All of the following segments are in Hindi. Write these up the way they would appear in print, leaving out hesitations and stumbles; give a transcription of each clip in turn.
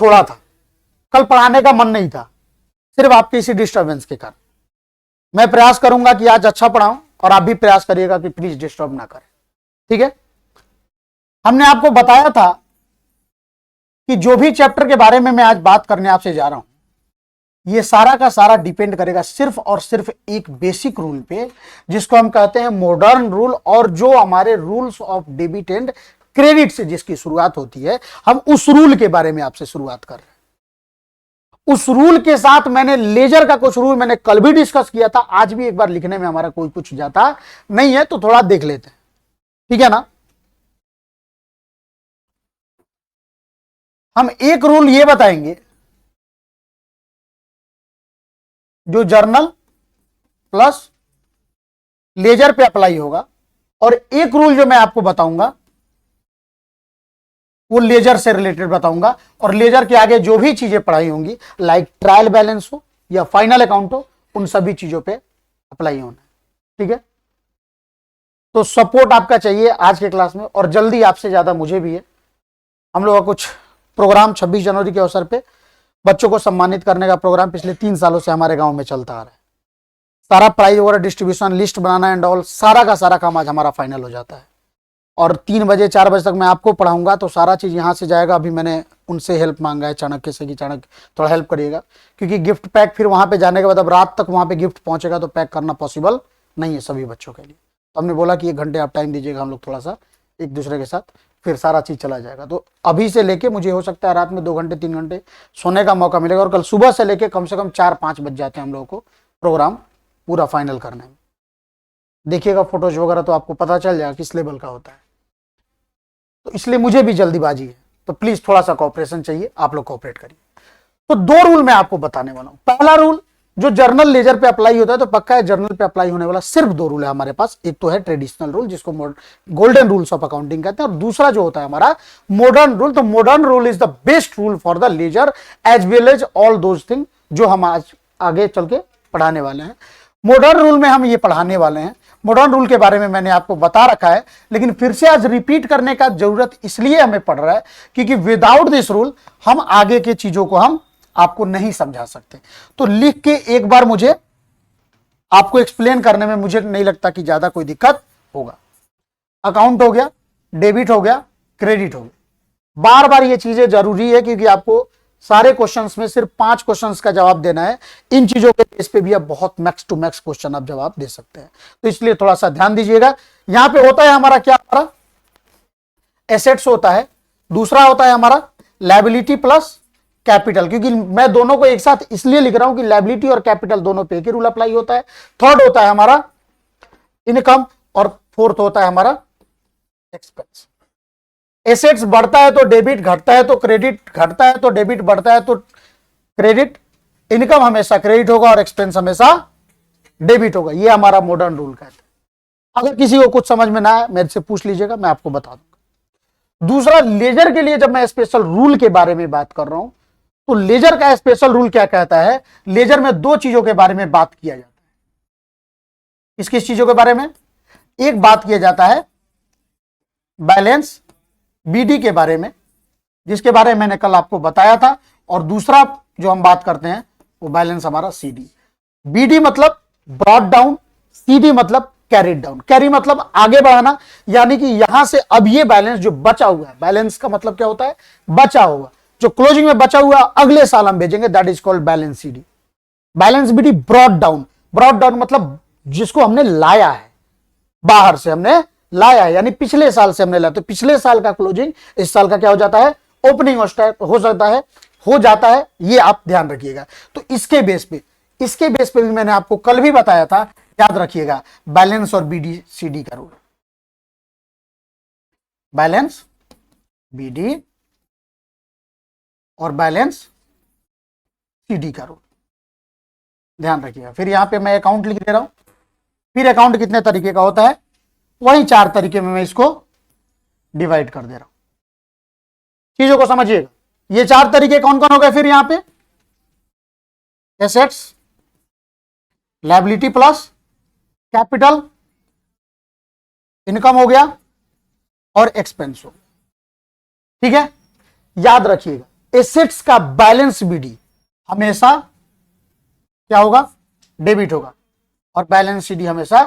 छोड़ा था, कल पढ़ाने का मन नहीं था, सिर्फ आपके इसी डिस्टर्बेंस के कारण। मैं प्रयास करूंगा कि आज अच्छा पढ़ाऊं और आप भी प्रयास करिएगा कि प्लीज डिस्टर्ब ना करें, ठीक है। हमने आपको बताया था कि जो भी चैप्टर के बारे में मैं आज बात करने आपसे जा रहा हूं, ये सारा का सारा डिपेंड करेगा सिर्फ और सिर्फ एक बेसिक रूल पे, जिसको हम कहते हैं मॉडर्न रूल, और जो हमारे rules of debit and credit से जिसकी शुरुआत होती है, हम उस रूल के बारे में आपसे शुरुआत कर रहे हैं। उस रूल के साथ मैंने लेजर का कुछ रूल मैंने कल भी डिस्कस किया था, आज भी एक बार लिखने में हमारा कोई कुछ जाता नहीं है, तो थोड़ा देख लेते हैं, ठीक है ना। हम एक रूल ये बताएंगे जो जर्नल प्लस लेजर पे अप्लाई होगा, और एक रूल जो मैं आपको बताऊंगा वो लेजर से रिलेटेड बताऊंगा, और लेजर के आगे जो भी चीजें पढ़ाई होंगी, लाइक ट्रायल बैलेंस हो या फाइनल अकाउंट हो, उन सभी चीजों पे अप्लाई होना है, ठीक है। तो सपोर्ट आपका चाहिए आज के क्लास में, और जल्दी आपसे ज्यादा मुझे भी है। हम लोग का कुछ प्रोग्राम 26 जनवरी के अवसर पे बच्चों को सम्मानित करने का प्रोग्राम पिछले 3 सालों से हमारे गांव में चलता आ रहा है। सारा प्राइज वगैरह distribution, list banana and all, सारा का सारा काम आज हमारा फाइनल हो जाता है, और 3 बजे 4 बजे तक मैं आपको पढ़ाऊंगा, तो सारा चीज यहाँ से जाएगा। अभी मैंने उनसे हेल्प मांगा है चाणक्य से कि चाणक्य थोड़ा हेल्प करिएगा, क्योंकि गिफ्ट पैक फिर वहां पे जाने के बाद अब रात तक वहां पे गिफ्ट पहुंचेगा तो पैक करना पॉसिबल नहीं है सभी बच्चों के लिए। तो हमने बोला कि 1 घंटे आप टाइम दीजिएगा, हम लोग थोड़ा सा एक दूसरे के साथ फिर सारा चीज चला जाएगा। तो अभी से लेके मुझे हो सकता है रात में 2 घंटे 3 घंटे सोने का मौका मिलेगा, और कल सुबह से लेके कम से कम 4-5 बज जाते हैं हम लोगों को प्रोग्राम पूरा फाइनल करने में। देखिएगा फोटोज वगैरह तो आपको पता चल जाएगा किस लेवल का होता है, तो इसलिए मुझे भी जल्दीबाजी है, तो प्लीज थोड़ा सा कोऑपरेशन चाहिए, आप लोग कोऑपरेट करिए। तो 2 रूल मैं आपको बताने वाला हूं। पहला रूल जो जर्नल लेजर पे अप्लाई होता है, तो पक्का है जर्नल पे अप्लाई होने वाला सिर्फ 2 रूल है हमारे पास। एक तो है ट्रेडिशनल रूल जिसको गोल्डन रूल्स ऑफ अकाउंटिंग कहते हैं, और दूसरा जो होता है हमारा मॉडर्न रूल। तो modern rule is the best rule for the ledger as well as all those thing जो हम आज आगे चल के पढ़ाने वाले हैं। मॉडर्न रूल में हम ये पढ़ाने वाले हैं। मॉडर्न रूल के बारे में मैंने आपको बता रखा है, लेकिन फिर से आज रिपीट करने का जरूरत इसलिए हमें पड़ रहा है क्योंकि विदाउट दिस रूल हम आगे के चीजों को हम आपको नहीं समझा सकते। तो लिख के एक बार मुझे आपको एक्सप्लेन करने में मुझे नहीं लगता कि ज्यादा कोई दिक्कत होगा। अकाउंट हो गया, डेबिट हो गया, क्रेडिट हो गया। बार बार ये चीजें जरूरी है क्योंकि आपको सारे क्वेश्चंस में सिर्फ 5 क्वेश्चंस का जवाब देना है। इन चीजों के बेस पे भी आप बहुत मैक्स टू मैक्स क्वेश्चन आप जवाब दे सकते हैं, तो इसलिए थोड़ा सा ध्यान दीजिएगा। यहां पे होता है हमारा क्या, हमारा एसेट्स होता है, दूसरा होता है हमारा लायबिलिटी प्लस कैपिटल, क्योंकि मैं दोनों को एक साथ इसलिए लिख रहा हूं कि लायबिलिटी और कैपिटल दोनों पे एक ही रूल अप्लाई होता है। थर्ड होता है हमारा इनकम, और फोर्थ होता है हमारा एक्सपेंस। एसेट्स बढ़ता है तो डेबिट, घटता है तो क्रेडिट, घटता है तो डेबिट, बढ़ता है तो क्रेडिट। इनकम हमेशा क्रेडिट होगा और एक्सपेंस हमेशा डेबिट होगा। ये हमारा मॉडर्न रूल कहते हैं। अगर किसी को कुछ समझ में ना आए मेरे से पूछ लीजिएगा, मैं आपको बता दूंगा। दूसरा, लेजर के लिए जब मैं स्पेशल रूल के बारे में बात कर रहा हूं, तो लेजर का स्पेशल रूल क्या कहता है, लेजर में 2 चीजों के बारे में बात किया जाता है। किस किस चीजों के बारे में? एक बात किया जाता है बैलेंस बीडी के बारे में, जिसके बारे में मैंने कल आपको बताया था, और दूसरा जो हम बात करते हैं वो बैलेंस हमारा सीडी। बीडी मतलब ब्रॉट डाउन, सीडी मतलब कैरिड डाउन। कैरी मतलब आगे बढ़ाना, यानी कि यहां से अब ये बैलेंस जो बचा हुआ है, बैलेंस का मतलब क्या होता है, बचा हुआ, जो क्लोजिंग में बचा हुआ अगले साल हम भेजेंगे, that is called balance CD. Balance BD brought down, brought down मतलब जिसको हमने लाया है, बाहर से हमने लाया है, यानी पिछले साल से हमने लाया, तो पिछले साल का क्लोजिंग इस साल का क्या हो जाता है, ओपनिंग हो जाता है। ये आप ध्यान रखिएगा। तो इसके बेस पे भी मैंने आपको कल भी बताया था, याद रखिएगा, बैलेंस और बीडी सीडी का रूल। बैलेंस बीडी और बैलेंस सीडी का रूल ध्यान रखिएगा। फिर यहां पे मैं अकाउंट लिख दे रहा हूं। फिर अकाउंट कितने तरीके का होता है, वही 4 तरीके में मैं इसको डिवाइड कर दे रहा हूं। चीजों को समझिएगा। ये 4 तरीके कौन कौन हो गए? फिर यहां पे assets, liability plus capital, income हो गया और एक्सपेंस हो गया। ठीक है, याद रखिएगा। एसेट्स का बैलेंस बीडी हमेशा क्या होगा, डेबिट होगा, और बैलेंस सीडी हमेशा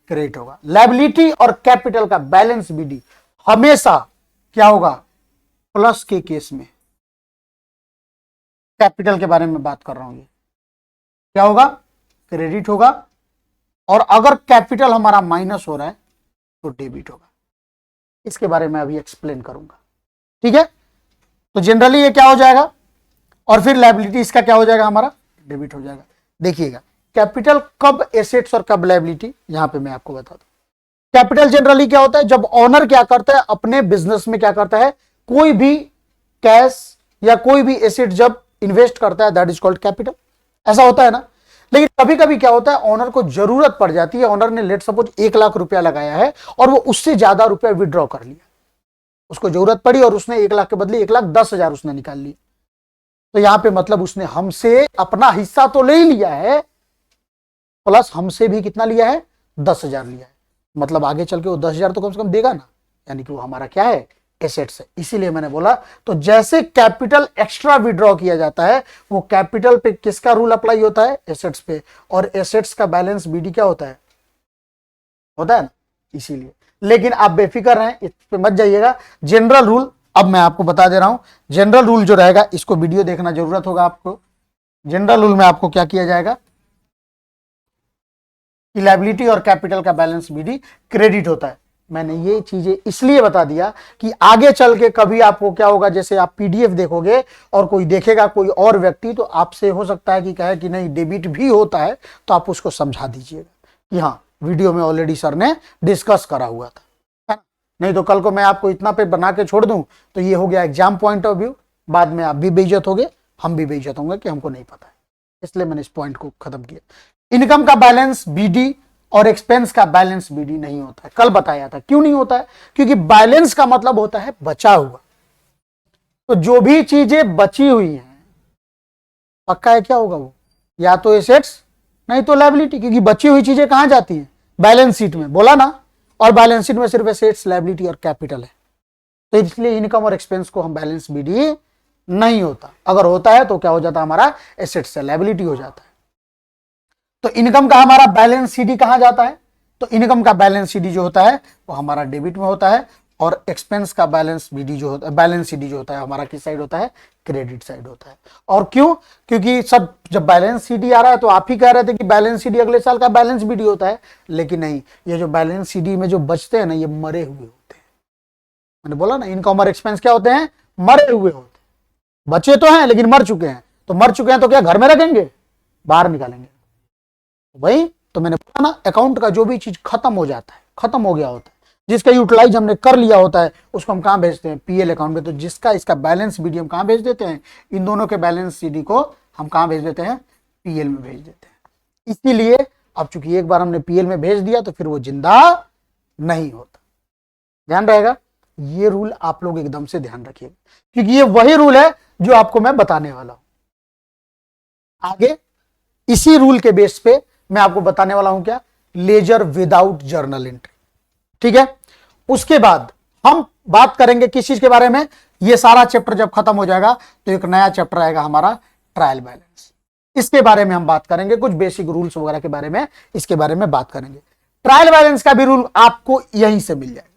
क्रेडिट होगा। लायबिलिटी और कैपिटल का बैलेंस बीडी हमेशा क्या होगा, प्लस के केस में। कैपिटल के बारे में बात कर रहा हूं, ये क्या होगा, क्रेडिट होगा, और अगर कैपिटल हमारा माइनस हो रहा है तो डेबिट होगा। इसके बारे में अभी एक्सप्लेन करूंगा, ठीक है। तो जनरली ये क्या हो जाएगा, और फिर लायबिलिटी इसका क्या हो जाएगा, हमारा डेबिट हो जाएगा। देखिएगा कैपिटल कब एसेट्स और कब लायबिलिटी, यहां पे मैं आपको बता दूं। कैपिटल जनरली क्या होता है, जब ऑनर क्या करता है, अपने बिजनेस में क्या करता है, कोई भी कैश या कोई भी एसेट जब इन्वेस्ट करता है, दैट इज कॉल्ड कैपिटल। ऐसा होता है ना। लेकिन कभी कभी क्या होता है, ऑनर को जरूरत पड़ जाती है, ऑनर ने लेट सपोज 1 लाख रुपया लगाया है और वो उससे ज्यादा रुपया विड्रॉ कर लिया, उसको जरूरत पड़ी और उसने 1 लाख के बदले 1,10,000 उसने निकाल लिया। तो यहां पे मतलब उसने हमसे अपना हिस्सा तो ले ही लिया है, प्लस हमसे भी कितना लिया है, 10,000 लिया है। मतलब आगे चल के वो 10,000 तो कम से कम देगा ना, यानी कि वो हमारा क्या है, एसेट्स है। इसीलिए मैंने बोला, तो जैसे कैपिटल एक्स्ट्रा विड्रॉ किया जाता है, वो कैपिटल पे किसका रूल अप्लाई होता है, एसेट्स पे, और एसेट्स का बैलेंस बीडी क्या होता है ना, इसीलिए। लेकिन आप बेफिक्र रहें, इस पे मत जाइएगा। जनरल रूल अब मैं आपको बता दे रहा हूं। जनरल रूल जो रहेगा, इसको वीडियो देखना जरूरत होगा आपको। जनरल रूल में आपको क्या किया जाएगा, कि लायबिलिटी और कैपिटल का बैलेंस बीडी क्रेडिट होता है। मैंने ये चीजें इसलिए बता दिया कि आगे चल के कभी आपको क्या होगा, जैसे आप पीडीएफ देखोगे और कोई देखेगा कोई और व्यक्ति, तो आपसे हो सकता है कि कहे कि नहीं डेबिट भी होता है, तो आप उसको समझा दीजिएगा कि हाँ वीडियो में ऑलरेडी सर ने डिस्कस करा हुआ था, है ना। नहीं तो कल को मैं आपको इतना पे बना के छोड़ दूं तो ये हो गया एग्जाम पॉइंट ऑफ व्यू, बाद में आप भी बेइज्जत होगे, हम भी बेइज्जत होंगे कि हमको नहीं पता है। इसलिए मैंने इस पॉइंट को खत्म किया। इनकम का बैलेंस बीडी और एक्सपेंस का बैलेंस बीडी नहीं होता है। कल बताया था क्यों नहीं होता है, क्योंकि बैलेंस का मतलब होता है बचा हुआ। तो जो भी चीजें बची हुई हैं, पक्का है क्या होगा, वो या तो एसेट्स नहीं तो लायबिलिटी, क्योंकि बची हुई चीजें कहां जाती हैं, बैलेंस शीट में, बोला ना। और बैलेंस शीट में सिर्फ एसेट्स, लायबिलिटी और कैपिटल है। तो इसलिए इनकम और एक्सपेंस को हम बैलेंस बीडी नहीं होता। अगर होता है तो क्या हो जाता है, हमारा एसेट्स से लायबिलिटी हो जाता है। तो इनकम का हमारा बैलेंस सीडी कहां जाता है, तो इनकम का बैलेंस सीडी जो होता है वो हमारा डेबिट में होता है, और एक्सपेंस का बैलेंस बीडी जो होता है, बैलेंस सीडी जो होता है हमारा किस साइड होता है, क्रेडिट साइड होता है। और क्यों, क्योंकि सब जब बैलेंस सीडी आ रहा है तो आप ही कह रहे थे कि बैलेंस सीडी अगले साल का बैलेंस बीडी होता है, लेकिन नहीं, ये जो बैलेंस सीडी में जो बचते हैं ना, ये मरे हुए होते हैं। मैंने बोला ना, इनकम और एक्सपेंस क्या होते हैं, मरे हुए होते हैं। बचे तो हैं लेकिन मर चुके हैं, तो मर चुके हैं तो क्या घर में रखेंगे, बाहर निकालेंगे भाई। तो मैंने बोला ना, अकाउंट का जो भी चीज खत्म हो जाता है, खत्म हो गया होता है, जिसका यूटिलाइज हमने कर लिया होता है, उसको हम कहां भेजते हैं, पीएल अकाउंट में। तो जिसका इसका बैलेंस बीडी हम कहां भेज देते हैं, इन दोनों के बैलेंस सीडी को हम कहां भेज देते हैं, पीएल में भेज देते हैं। इसीलिए अब चूंकि एक बार हमने पीएल में भेज दिया तो फिर वो जिंदा नहीं होता। ध्यान रहेगा, ये रूल आप लोग एकदम से ध्यान रखिएगा, क्योंकि ये वही रूल है जो आपको मैं बताने वाला हूं। आगे इसी रूल के बेस पे मैं आपको बताने वाला हूं क्या, लेजर विदाउट जर्नल एंट्री। ठीक है, उसके बाद हम बात करेंगे किस चीज के बारे में, ये सारा चैप्टर जब खत्म हो जाएगा तो एक नया चैप्टर आएगा हमारा, ट्रायल बैलेंस। इसके बारे में हम बात करेंगे, कुछ बेसिक रूल्स वगैरह के बारे में, इसके बारे में बात करेंगे। ट्रायल बैलेंस का भी रूल आपको यहीं से मिल जाएगा।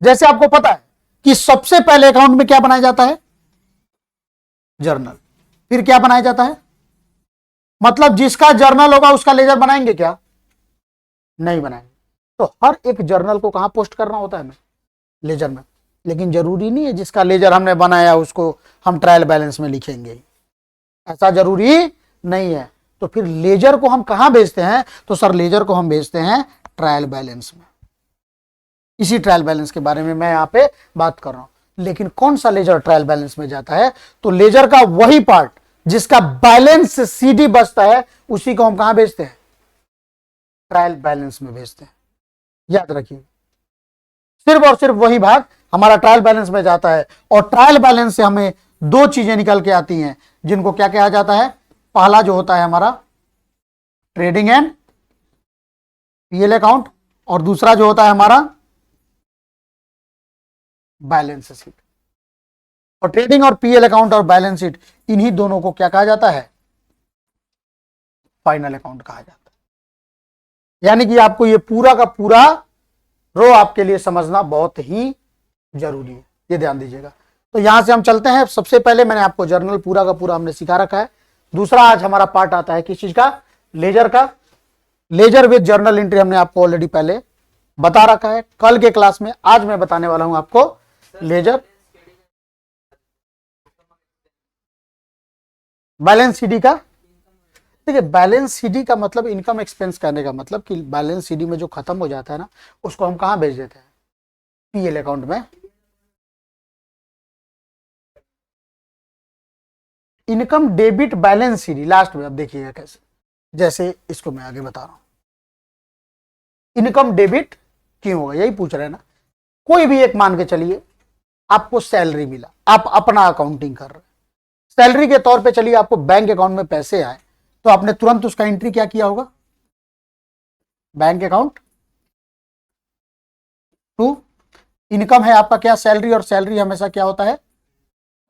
जैसे आपको पता है कि सबसे पहले अकाउंट में क्या बनाया जाता है, जर्नल, फिर क्या बनाया जाता है, मतलब जिसका जर्नल होगा उसका लेजर बनाएंगे क्या, नहीं बनाएंगे। तो हर एक जर्नल को कहां पोस्ट करना होता है हमें, लेजर में। लेकिन जरूरी नहीं है जिसका लेजर हमने बनाया उसको हम ट्रायल बैलेंस में लिखेंगे, ऐसा जरूरी नहीं है। तो फिर लेजर को हम कहां भेजते हैं, तो सर लेजर को हम भेजते हैं ट्रायल बैलेंस में। इसी ट्रायल बैलेंस के बारे में मैं यहां पे बात कर रहा हूं। लेकिन कौन सा लेजर ट्रायल बैलेंस में जाता है, तो लेजर का वही पार्ट जिसका बैलेंस सीडी बचता है, उसी को हम कहां भेजते हैं, ट्रायल बैलेंस में भेजते हैं। याद रखिए, सिर्फ और सिर्फ वही भाग हमारा ट्रायल बैलेंस में जाता है। और ट्रायल बैलेंस से हमें दो चीजें निकल के आती हैं, जिनको क्या कहा जाता है, पहला जो होता है हमारा ट्रेडिंग एंड पीएल अकाउंट, और दूसरा जो होता है हमारा बैलेंस शीट। और ट्रेडिंग और पीएल अकाउंट और बैलेंस शीट, इन्हीं दोनों को क्या कहा जाता है? फाइनल अकाउंट कहा जाता है। यानी कि आपको ये पूरा का पूरा रो आपके लिए समझना बहुत ही जरूरी है, ये ध्यान दीजिएगा। तो यहां से हम चलते हैं। सबसे पहले मैंने आपको जर्नल पूरा का पूरा हमने सिखा रखा है। दूसरा आज हमारा पार्ट आता है किस चीज का? लेजर का। लेजर विद जर्नल एंट्री हमने आपको ऑलरेडी पहले बता रखा है कल के क्लास में। आज मैं बताने वाला हूं आपको लेजर बैलेंस सीडी का। देखिए, बैलेंस सीडी का मतलब इनकम एक्सपेंस करने का मतलब कि बैलेंस सीडी में जो खत्म हो जाता है ना, उसको हम कहां भेज देते हैं? पीएल अकाउंट में। Income debit balance CD last में। अब देखिएगा कैसे, जैसे इसको मैं आगे बता रहा हूं। इनकम डेबिट क्यों होगा, यही पूछ रहे हैं ना। कोई भी एक मान के चलिए, आपको सैलरी मिला, आप अपना अकाउंटिंग कर रहे हैं, सैलरी के तौर पे चलिए आपको बैंक अकाउंट में पैसे आए, तो आपने तुरंत उसका एंट्री क्या किया होगा? बैंक अकाउंट टू इनकम है आपका क्या? सैलरी। और सैलरी हमेशा क्या होता है?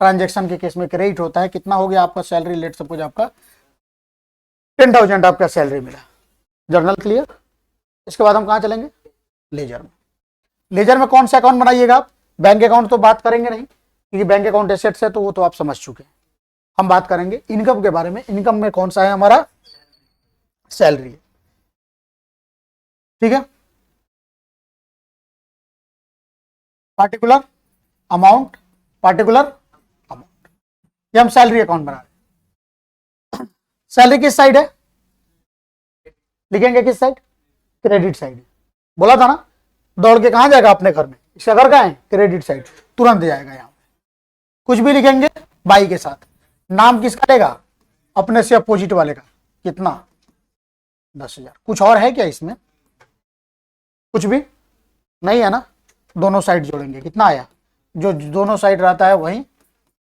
ट्रांजैक्शन के केस में क्रेडिट होता है। कितना हो गया आपका सैलरी? लेट सपोज आपका 10,000 आपका सैलरी मिला। Journal clear? इसके बाद हम कहां चलेंगे? लेजर में। लेजर में कौन सा अकाउंट बनाइएगा आप? बैंक अकाउंट तो बात करेंगे नहीं, क्योंकि बैंक अकाउंट एसेट्स है, तो वो तो आप समझ चुके हैं। हम बात करेंगे इनकम के बारे में। इनकम में कौन सा है हमारा? सैलरी। ठीक है। पार्टिकुलर अमाउंट, पार्टिकुलर अमाउंट, ये हम सैलरी अकाउंट बना रहे हैं। सैलरी किस साइड है? लिखेंगे किस साइड? Credit side. बोला था ना, दौड़ के कहां जाएगा? अपने घर में। इसका घर कहां है? Credit side. तुरंत जाएगा। यहां कुछ भी लिखेंगे बाई के साथ। नाम किसका रहेगा? अपने से अपोजिट वाले का। कितना? 10,000। कुछ और है क्या इसमें? कुछ भी नहीं है ना। दोनों साइड जोड़ेंगे, कितना आया? जो दोनों साइड रहता है वही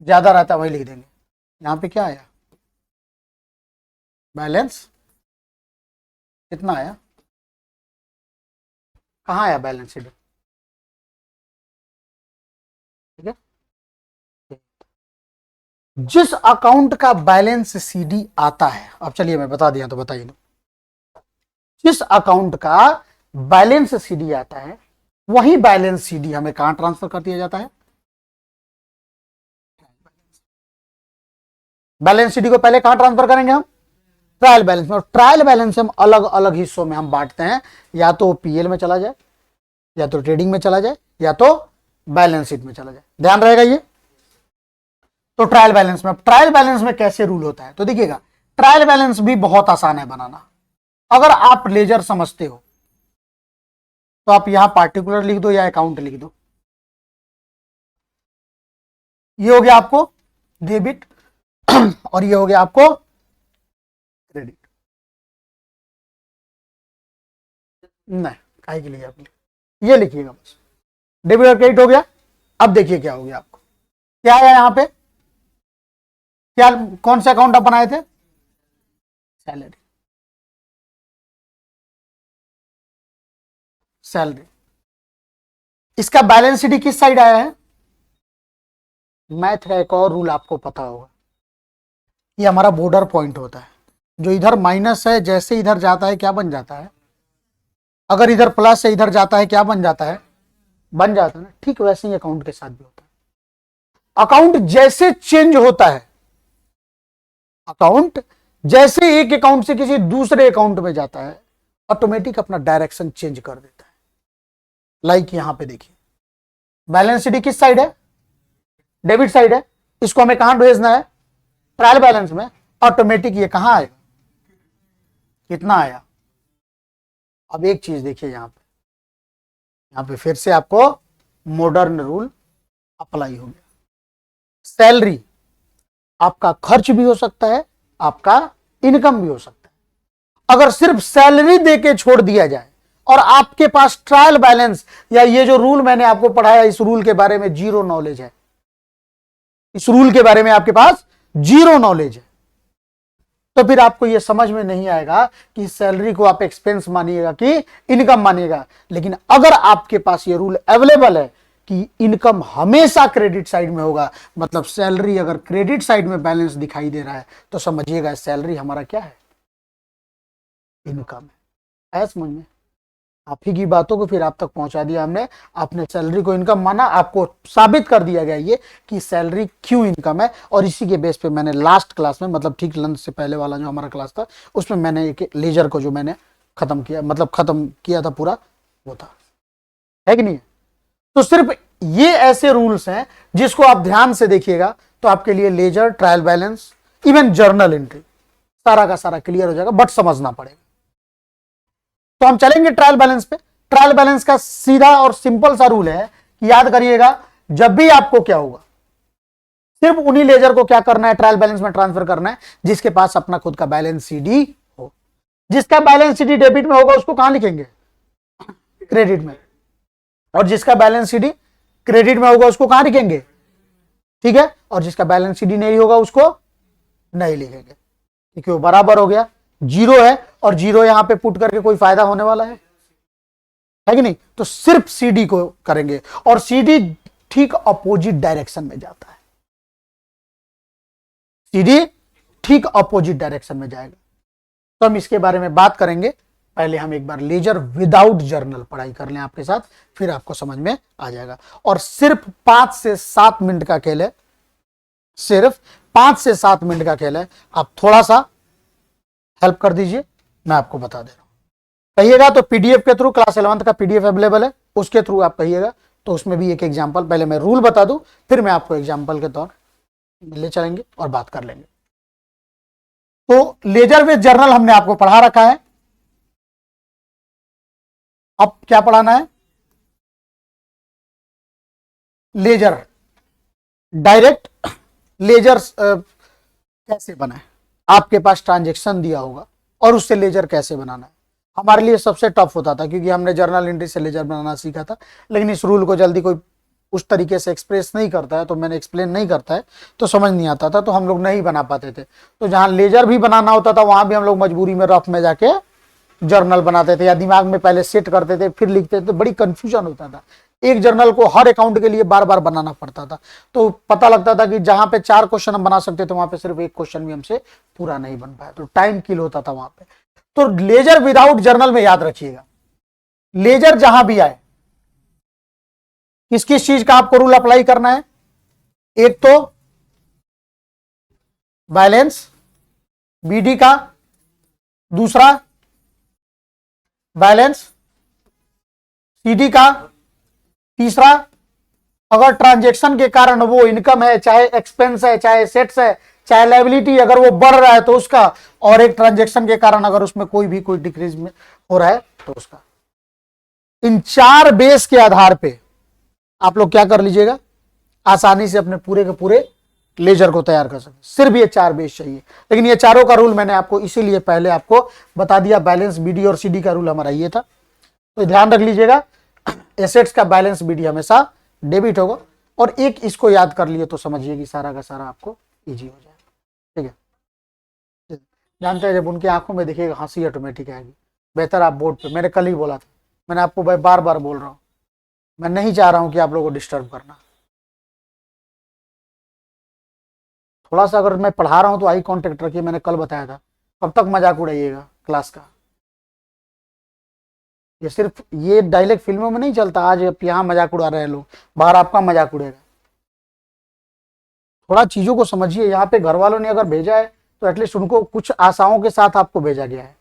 ज्यादा रहता है, वही लिख देंगे। यहां पे क्या आया? बैलेंस। कितना आया? कहां आया बैलेंस शीट? ठीक है। जिस अकाउंट का बैलेंस सीडी आता है, अब चलिए मैं बता दिया तो बताइए। जिस अकाउंट का बैलेंस सीडी आता है, वही बैलेंस सीडी हमें कहां ट्रांसफर कर दिया जाता है? बैलेंस सीडी को पहले कहां ट्रांसफर करेंगे हम? ट्रायल बैलेंस में। और ट्रायल बैलेंस हम अलग अलग हिस्सों में हम बांटते हैं, या तो पीएल में चला जाए, या तो ट्रेडिंग में चला जाए, या तो बैलेंस शीट में चला जाए। ध्यान रहेगा ये। तो ट्रायल बैलेंस में, ट्रायल बैलेंस में कैसे रूल होता है? तो देखिएगा, ट्रायल बैलेंस भी बहुत आसान है बनाना। अगर आप लेजर समझते हो तो आप यहां पार्टिकुलर लिख दो या अकाउंट लिख दो। ये हो गया आपको डेबिट और ये हो गया आपको क्रेडिट। नहीं, काहे के लिए आप ये लिखिएगा बस। डेबिट और क्रेडिट हो गया। अब देखिए क्या हो गया आपको। क्या है यहां पे? क्या, कौन से अकाउंट आप बनाए थे? सैलरी। सैलरी। इसका बैलेंस शीट किस साइड आया है? मैथ का एक और रूल आपको पता होगा, ये हमारा बॉर्डर पॉइंट होता है। जो इधर माइनस है, जैसे इधर जाता है क्या बन जाता है? अगर इधर प्लस है, इधर जाता है क्या बन जाता है? बन जाता है ना। ठीक वैसे ही अकाउंट के साथ भी होता है। अकाउंट जैसे चेंज होता है, अकाउंट जैसे एक अकाउंट से किसी दूसरे अकाउंट में जाता है, ऑटोमेटिक अपना डायरेक्शन चेंज कर देता है। लाइक यहां पे देखिए, बैलेंस शीट किस साइड है? डेबिट साइड है। इसको हमें कहां भेजना है? ट्रायल बैलेंस में। ऑटोमेटिक ये कहां आएगा? कितना आया? अब एक चीज देखिए यहां पे फिर से आपको मॉडर्न रूल अप्लाई हो गया। सैलरी आपका खर्च भी हो सकता है, आपका इनकम भी हो सकता है। अगर सिर्फ सैलरी देके छोड़ दिया जाए और आपके पास ट्रायल बैलेंस या ये जो रूल मैंने आपको पढ़ाया, इस रूल के बारे में जीरो नॉलेज है, इस रूल के बारे में आपके पास जीरो नॉलेज है, तो फिर आपको यह समझ में नहीं आएगा कि सैलरी को आप एक्सपेंस मानिएगा कि इनकम मानिएगा। लेकिन अगर आपके पास ये रूल अवेलेबल है कि इनकम हमेशा क्रेडिट साइड में होगा, मतलब सैलरी अगर क्रेडिट साइड में बैलेंस दिखाई दे रहा है तो समझिएगा सैलरी हमारा क्या है, इनकम है समझ में। आप ही की बातों को फिर आप तक पहुंचा दिया हमने, आपने सैलरी को इनकम माना, आपको साबित कर दिया गया ये कि सैलरी क्यों इनकम है। और इसी के बेस पे मैंने लास्ट क्लास में, मतलब ठीक लंच से पहले वाला जो हमारा क्लास था, उसमें मैंने एक लेजर को जो मैंने खत्म किया, मतलब खत्म किया था पूरा, वो था, है कि नहीं। तो सिर्फ ये ऐसे रूल्स हैं जिसको आप ध्यान से देखिएगा तो आपके लिए ledger, trial balance, even journal entry सारा का सारा क्लियर हो जाएगा, बट समझना पड़ेगा। तो हम चलेंगे ट्रायल बैलेंस पे। ट्रायल बैलेंस का सीधा और सिंपल सा रूल है कि याद करिएगा, जब भी आपको क्या होगा, सिर्फ उन्हीं लेजर को क्या करना है, ट्रायल बैलेंस में ट्रांसफर करना है जिसके पास अपना खुद का बैलेंस सीडी हो। जिसका बैलेंस सीडी डेबिट में होगा उसको कहां लिखेंगे, क्रेडिट में, और जिसका बैलेंस सीडी क्रेडिट में होगा उसको कहां लिखेंगे, ठीक है, और जिसका बैलेंस सीडी नहीं होगा उसको नहीं लिखेंगे, क्योंकि वो बराबर हो गया, जीरो है, और जीरो यहां पे पुट करके कोई फायदा होने वाला है कि नहीं। तो सिर्फ सीडी को करेंगे, और सीडी ठीक अपोजिट डायरेक्शन में जाता है, सीडी ठीक अपोजिट डायरेक्शन में जाएगा। तो हम इसके बारे में बात करेंगे, पहले हम एक बार लेजर विदाउट जर्नल पढ़ाई कर लें आपके साथ, फिर आपको समझ में आ जाएगा। और सिर्फ 5 से 7 मिनट का खेल है, सिर्फ 5 से 7 मिनट का खेल है। आप थोड़ा सा हेल्प कर दीजिए, मैं आपको बता दे रहा हूं। कहिएगा तो पीडीएफ के थ्रू, क्लास 11th का पीडीएफ अवेलेबल है, उसके थ्रू आप कहिएगा तो उसमें भी एक एग्जाम्पल, पहले मैं रूल बता दूं फिर मैं आपको एग्जाम्पल के तौर ले चलेंगे और बात कर लेंगे। तो लेजर विद जर्नल हमने आपको पढ़ा रखा है, अब क्या पढ़ाना है, लेजर, डायरेक्ट लेजर कैसे बनाए। आपके पास ट्रांजैक्शन दिया होगा और उससे लेजर कैसे बनाना है, हमारे लिए सबसे टफ होता था, क्योंकि हमने जर्नल एंट्री से लेजर बनाना सीखा था। लेकिन इस रूल को जल्दी कोई उस तरीके से एक्सप्रेस नहीं करता है, तो मैंने एक्सप्लेन नहीं करता है तो समझ नहीं आता था, तो हम लोग नहीं बना पाते थे। तो जहां लेजर भी बनाना होता था वहां भी हम लोग मजबूरी में रफ में जाके जर्नल बनाते थे, या दिमाग में पहले सेट करते थे फिर लिखते थे, बड़ी कंफ्यूजन होता था। एक जर्नल को हर अकाउंट के लिए बार बार बनाना पड़ता था, तो पता लगता था कि जहां पे 4 क्वेश्चन हम बना सकते थे वहां पे सिर्फ एक क्वेश्चन भी हमसे पूरा नहीं बन पाया, तो टाइम किल होता था वहां पे। तो लेजर विदाउट जर्नल में याद रखिएगा, लेजर जहां भी आए किस किस चीज का आपको रूल अप्लाई करना है, एक तो बैलेंस बीडी का, दूसरा बैलेंस सीडी का, तीसरा अगर ट्रांजैक्शन के कारण वो इनकम है, चाहे एक्सपेंस है, चाहे सेट्स है, चाहे लायबिलिटी, अगर वो बढ़ रहा है तो उसका, और एक ट्रांजैक्शन के कारण अगर उसमें कोई डिक्रीज में हो रहा है तो उसका। इन 4 बेस के आधार पे आप लोग क्या कर लीजिएगा, आसानी से अपने पूरे के पूरे लेजर को तैयार कर सकते। सिर्फ ये 4 बेस चाहिए, लेकिन ये चारों का रूल मैंने आपको इसीलिए पहले आपको बता दिया, बैलेंस बीडी और सीडी का रूल हमारा ये था, तो ध्यान रख लीजिएगा। एसेट्स का बैलेंस बीडी हमेशा डेबिट होगा, और एक इसको याद कर लिए तो समझिए कि सारा का सारा आपको इजी हो जाएगा, ठीक है। जानते हैं जब उनकी आंखों में देखिएगा हंसी ऑटोमेटिक आएगी, बेहतर आप बोर्ड पे, मैंने कल ही बोला था, मैंने आपको बार बार बोल रहा हूं, मैं नहीं चाह रहा हूं कि आप लोगों को डिस्टर्ब करना। थोड़ा सा अगर मैं पढ़ा रहा हूं तो आई कांटेक्ट रखिए, मैंने कल बताया था, कब तक मजाक उड़ाइएगा क्लास का। ये सिर्फ ये डायलॉग फिल्मों में नहीं चलता, आज यहां मजाक उड़ा रहे हैं लोग, बाहर आपका मजाक उड़ेगा। थोड़ा चीजों को समझिए, यहाँ पे घर वालों ने अगर भेजा है तो एटलीस्ट उनको कुछ आशाओं के साथ आपको भेजा गया है,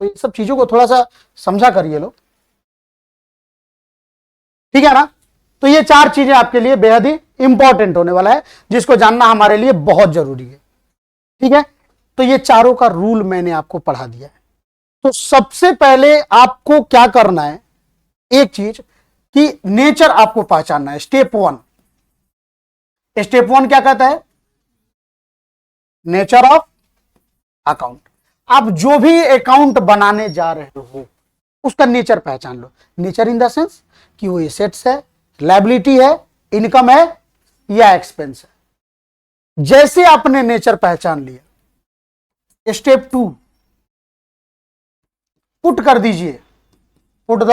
तो ये सब चीजों को थोड़ा सा समझा करिए लोग, ठीक है ना। तो ये 4 चीजें आपके लिए बेहद ही इंपॉर्टेंट होने वाला है, जिसको जानना हमारे लिए बहुत जरूरी है, ठीक है। तो ये चारों का रूल मैंने आपको पढ़ा दिया है। तो सबसे पहले आपको क्या करना है, एक चीज कि नेचर आपको पहचानना है। स्टेप 1, स्टेप 1 क्या कहता है, नेचर ऑफ अकाउंट। आप जो भी अकाउंट बनाने जा रहे हो उसका नेचर पहचान लो। नेचर इन द सेंस कि वो एसेट्स है, लायबिलिटी है, इनकम है या एक्सपेंस है। जैसे आपने नेचर पहचान लिया, स्टेप 2 पुट कर दीजिए, पुट द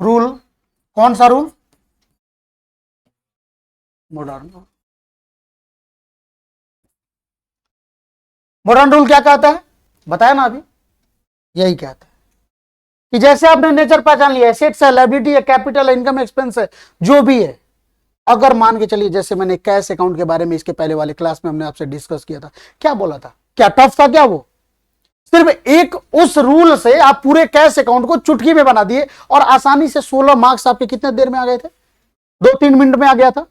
रूल, कौन सा rule? Modern rule. Modern rule क्या कहता है, बताया ना अभी, यही कहता है कि जैसे आपने नेचर पहचान लिया, एसेट्स है, लायबिलिटी है, कैपिटल है, इनकम एक्सपेंस है, जो भी है, अगर मान के चलिए जैसे मैंने कैश अकाउंट के बारे में इसके पहले वाले क्लास में हमने आपसे डिस्कस किया था, क्या बोला था, क्या टफ था क्या वो? सिर्फ एक उस रूल से आप पूरे कैश अकाउंट को चुटकी में बना दिए और आसानी से 16 मार्क्स आपके कितने देर में आ गए थे? 2-3 मिनट में आ गया था।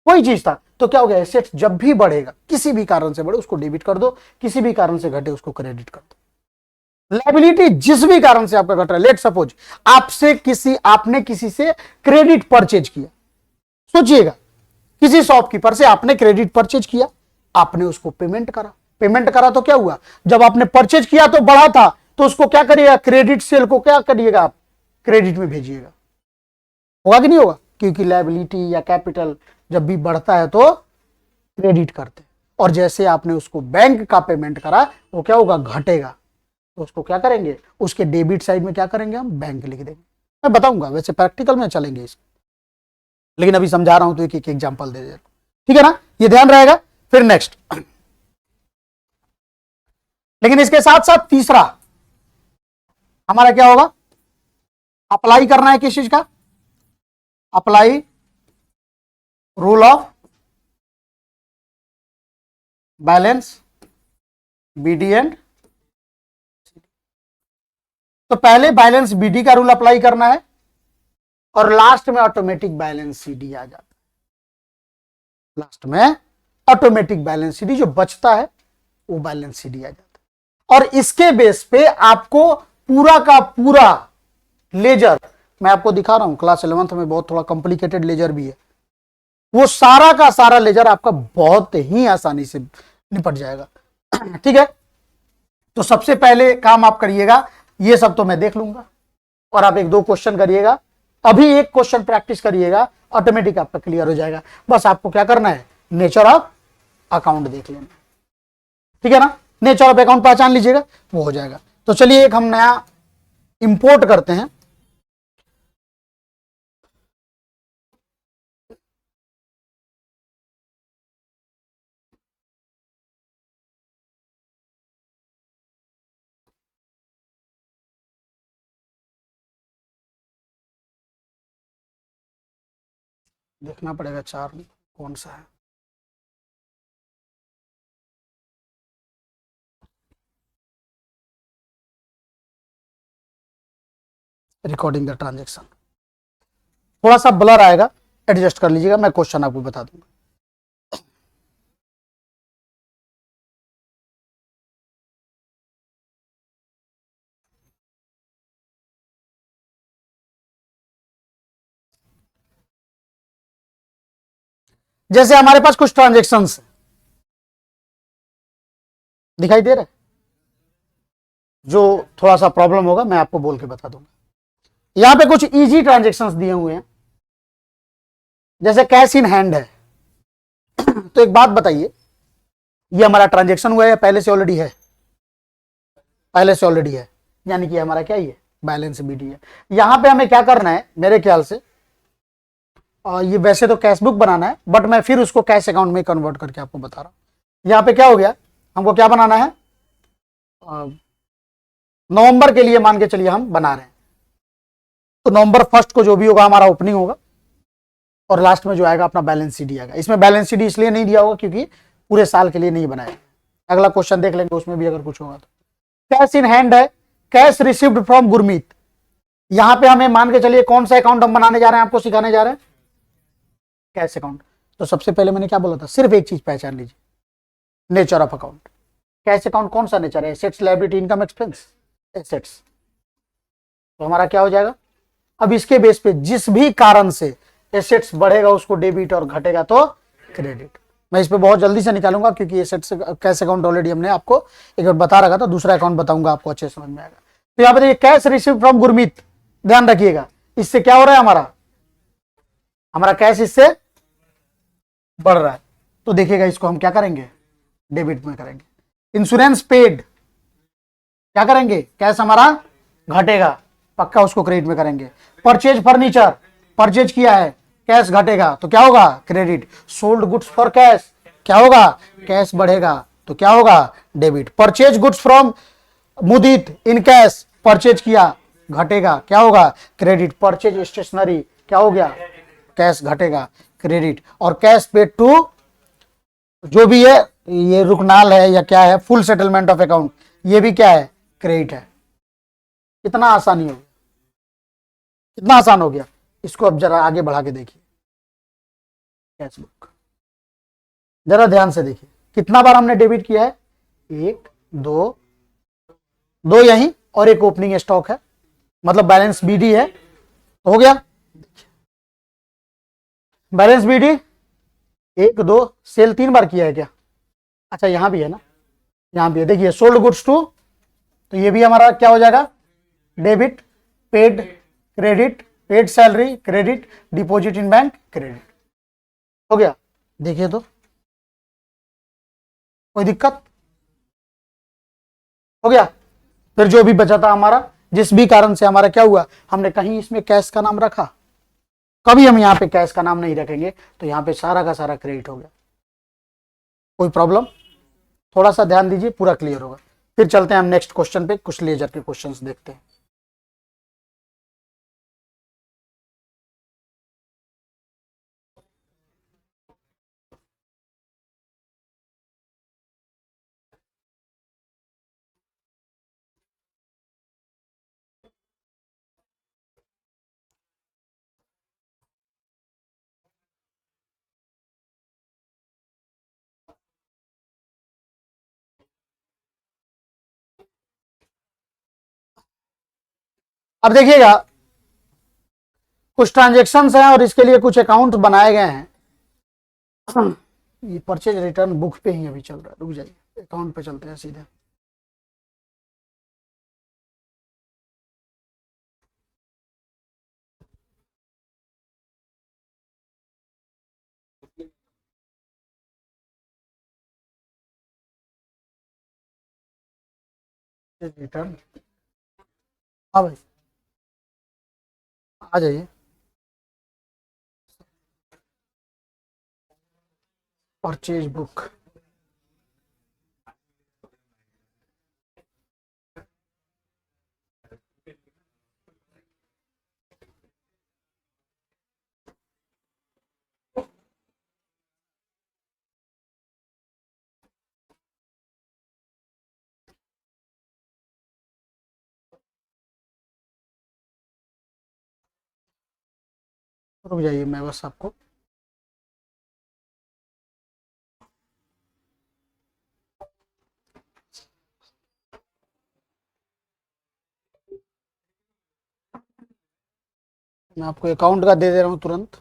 कोई चीज था तो क्या हो गया, एसेट्स जब भी बढ़ेगा, किसी भी कारण से बढ़े उसको डेबिट कर दो, किसी भी कारण से घटे उसको क्रेडिट कर दो। लायबिलिटी जिस भी कारण से आपका घट रहा है, लेट सपोज आपने किसी से क्रेडिट परचेज किया, सोचिएगा किसी शॉपकीपर से आपने क्रेडिट परचेज किया, आपने उसको पेमेंट करा तो क्या हुआ, जब आपने परचेज किया तो बढ़ा था, तो उसको क्या करिएगा, क्रेडिट सेल को क्या करिएगा, आप क्रेडिट में भेजिएगा। होगा कि नहीं होगा? क्योंकि लायबिलिटी या कैपिटल जब भी बढ़ता है तो क्रेडिट करते हैं, और जैसे आपने उसको बैंक का पेमेंट करा वो क्या होगा, घटेगा, तो उसको क्या करेंगे, उसके डेबिट साइड में क्या करेंगे, हम बैंक लिख देंगे। मैं बताऊंगा, वैसे प्रैक्टिकल में चलेंगे इसको, लेकिन अभी समझा रहा हूं तो एक एग्जांपल दे दे, ठीक है ना, ये ध्यान रहेगा। फिर नेक्स्ट, लेकिन इसके साथ साथ तीसरा हमारा क्या होगा, अप्लाई करना है किस चीज का, apply rule of balance BD end. तो पहले बैलेंस बीडी का रूल अप्लाई करना है और लास्ट में ऑटोमेटिक बैलेंस सीडी आ जाता है। लास्ट में ऑटोमेटिक बैलेंस सीडी जो बचता है वो बैलेंस सीडी आ जाता है, और इसके बेस पे आपको पूरा का पूरा लेजर, मैं आपको दिखा रहा हूं क्लास 11th में बहुत थोड़ा कॉम्प्लिकेटेड लेजर भी है, वो सारा का सारा लेजर आपका बहुत ही आसानी से निपट जाएगा। ठीक है, तो सबसे पहले काम आप करिएगा, ये सब तो मैं देख लूंगा, और आप 1-2 क्वेश्चन करिएगा, अभी एक क्वेश्चन प्रैक्टिस करिएगा, ऑटोमेटिक आपका क्लियर हो जाएगा। बस आपको क्या करना है, नेचर ऑफ अकाउंट देख लेना, ठीक है ना, नेचर ऑफ अकाउंट पहचान लीजिएगा, वो हो जाएगा। तो चलिए एक हम नया इंपोर्ट करते हैं, देखना पड़ेगा 4 कौन सा है, रिकॉर्डिंग द ट्रांजेक्शन, थोड़ा सा ब्लर आएगा, एडजस्ट कर लीजिएगा, मैं क्वेश्चन आपको बता दूंगा। जैसे हमारे पास कुछ ट्रांजेक्शन्स दिखाई दे रहे हैं, जो थोड़ा सा प्रॉब्लम होगा मैं आपको बोल के बता दूंगा। यहां पे कुछ इजी ट्रांजेक्शन्स दिए हुए हैं, जैसे कैश इन हैंड है। तो एक बात बताइए, ये हमारा ट्रांजेक्शन हुआ है, पहले से ऑलरेडी है, पहले से ऑलरेडी है, यानी कि हमारा क्या है, बैलेंस बीडी है। यहां पे हमें क्या करना है मेरे ख्याल से, ये वैसे तो कैश बुक बनाना है, बट मैं फिर उसको कैश अकाउंट में कन्वर्ट करके आपको बता रहा हूं। यहां पे क्या हो गया, हमको क्या बनाना है, नवंबर के लिए मान के चलिए हम बना रहे हैं, तो नवंबर 1 को जो भी होगा हमारा ओपनिंग होगा, और लास्ट में जो आएगा अपना बैलेंस सीडी आएगा। इसमें बैलेंस सीडी इसलिए नहीं दिया होगा क्योंकि पूरे साल के लिए नहीं बनाया। अगला क्वेश्चन देख लेंगे, उसमें भी अगर कुछ होगा तो। कैश इन हैंड है, कैश रिसीव्ड फ्रॉम गुरमीत, यहां पे हमें मान के चलिए कौन सा अकाउंट हम बनाने जा रहे हैं, आपको सिखाने जा रहे हैं, कैश अकाउंट। तो सबसे पहले मैंने क्या बोला था, सिर्फ एक चीज पहचान लीजिए, nature of account. Cash account कौन सा नेचर है, assets, liability, income, expense, assets. तो हमारा क्या हो जाएगा, अब इसके बेस पे जिस भी कारण से एसेट्स बढ़ेगा उसको डेबिट और घटेगा तो क्रेडिट। मैं इस पे बहुत जल्दी से निकालूंगा क्योंकि एसेट्स कैश अकाउंट ऑलरेडी हमने आपको एक बार बता रखा था, दूसरा अकाउंट बताऊंगा आपको, अच्छे समझ में आएगा। तो यहाँ पे देखिए कैश रिसीव फ्रॉम गुरमीत, ध्यान रखिएगा, इससे क्या हो रहा है, हमारा कैश इससे बढ़ रहा है, तो देखिएगा इसको हम क्या करेंगे, डेबिट में करेंगे। इंश्योरेंस पेड, क्या करेंगे, कैश हमारा घटेगा, पक्का उसको क्रेडिट में करेंगे। परचेज फर्नीचर, परचेज किया है, कैश घटेगा तो क्या होगा, credit. Sold goods for cash, क्या होगा, कैश बढ़ेगा तो क्या होगा, debit. Purchase goods from Mudit in cash, purchase किया, घटेगा, क्या होगा, क्रेडिट। परचेज स्टेशनरी, क्या हो गया, कैश घटेगा, क्रेडिट। और कैश पेड टू जो भी है, ये रुकनाल है या क्या है, फुल सेटलमेंट ऑफ अकाउंट, ये भी क्या है, क्रेडिट है। कितना आसानी हो गया, कितना आसान हो गया। इसको अब जरा आगे बढ़ा के देखिए, कैश बुक जरा ध्यान से देखिए, कितना बार हमने डेबिट किया है, एक, दो, दो यहीं और एक ओपनिंग स्टॉक है, मतलब बैलेंस बीडी है, हो गया। बैलेंस बीडी एक, दो, सेल 3 बार किया है क्या, अच्छा यहां भी है ना, यहां भी है, देखिए सोल्ड गुड्स टू, तो ये भी हमारा क्या हो जाएगा, debit. Paid credit, paid salary credit, deposit in bank credit, हो गया। देखिए तो कोई दिक्कत, हो गया। फिर जो भी बचा था हमारा, जिस भी कारण से हमारा क्या हुआ, हमने कहीं इसमें कैश का नाम रखा, कभी हम यहाँ पे कैश का नाम नहीं रखेंगे, तो यहाँ पे सारा का सारा क्रेडिट हो गया। कोई प्रॉब्लम, थोड़ा सा ध्यान दीजिए, पूरा क्लियर होगा। फिर चलते हैं हम नेक्स्ट क्वेश्चन पे, कुछ लेजर के क्वेश्चंस देखते हैं। अब देखिएगा, कुछ ट्रांजेक्शन्स हैं और इसके लिए कुछ अकाउंट बनाए गए हैं। ये परचेज रिटर्न बुक पे ही अभी चल रहा है, रुक जाइए, अकाउंट पे चलते हैं सीधे। रिटर्न, हाँ भाई आ जाइए, परचेज बुक, रुक जाइए, मैं बस आपको मैं आपको अकाउंट का दे दे रहा हूँ तुरंत।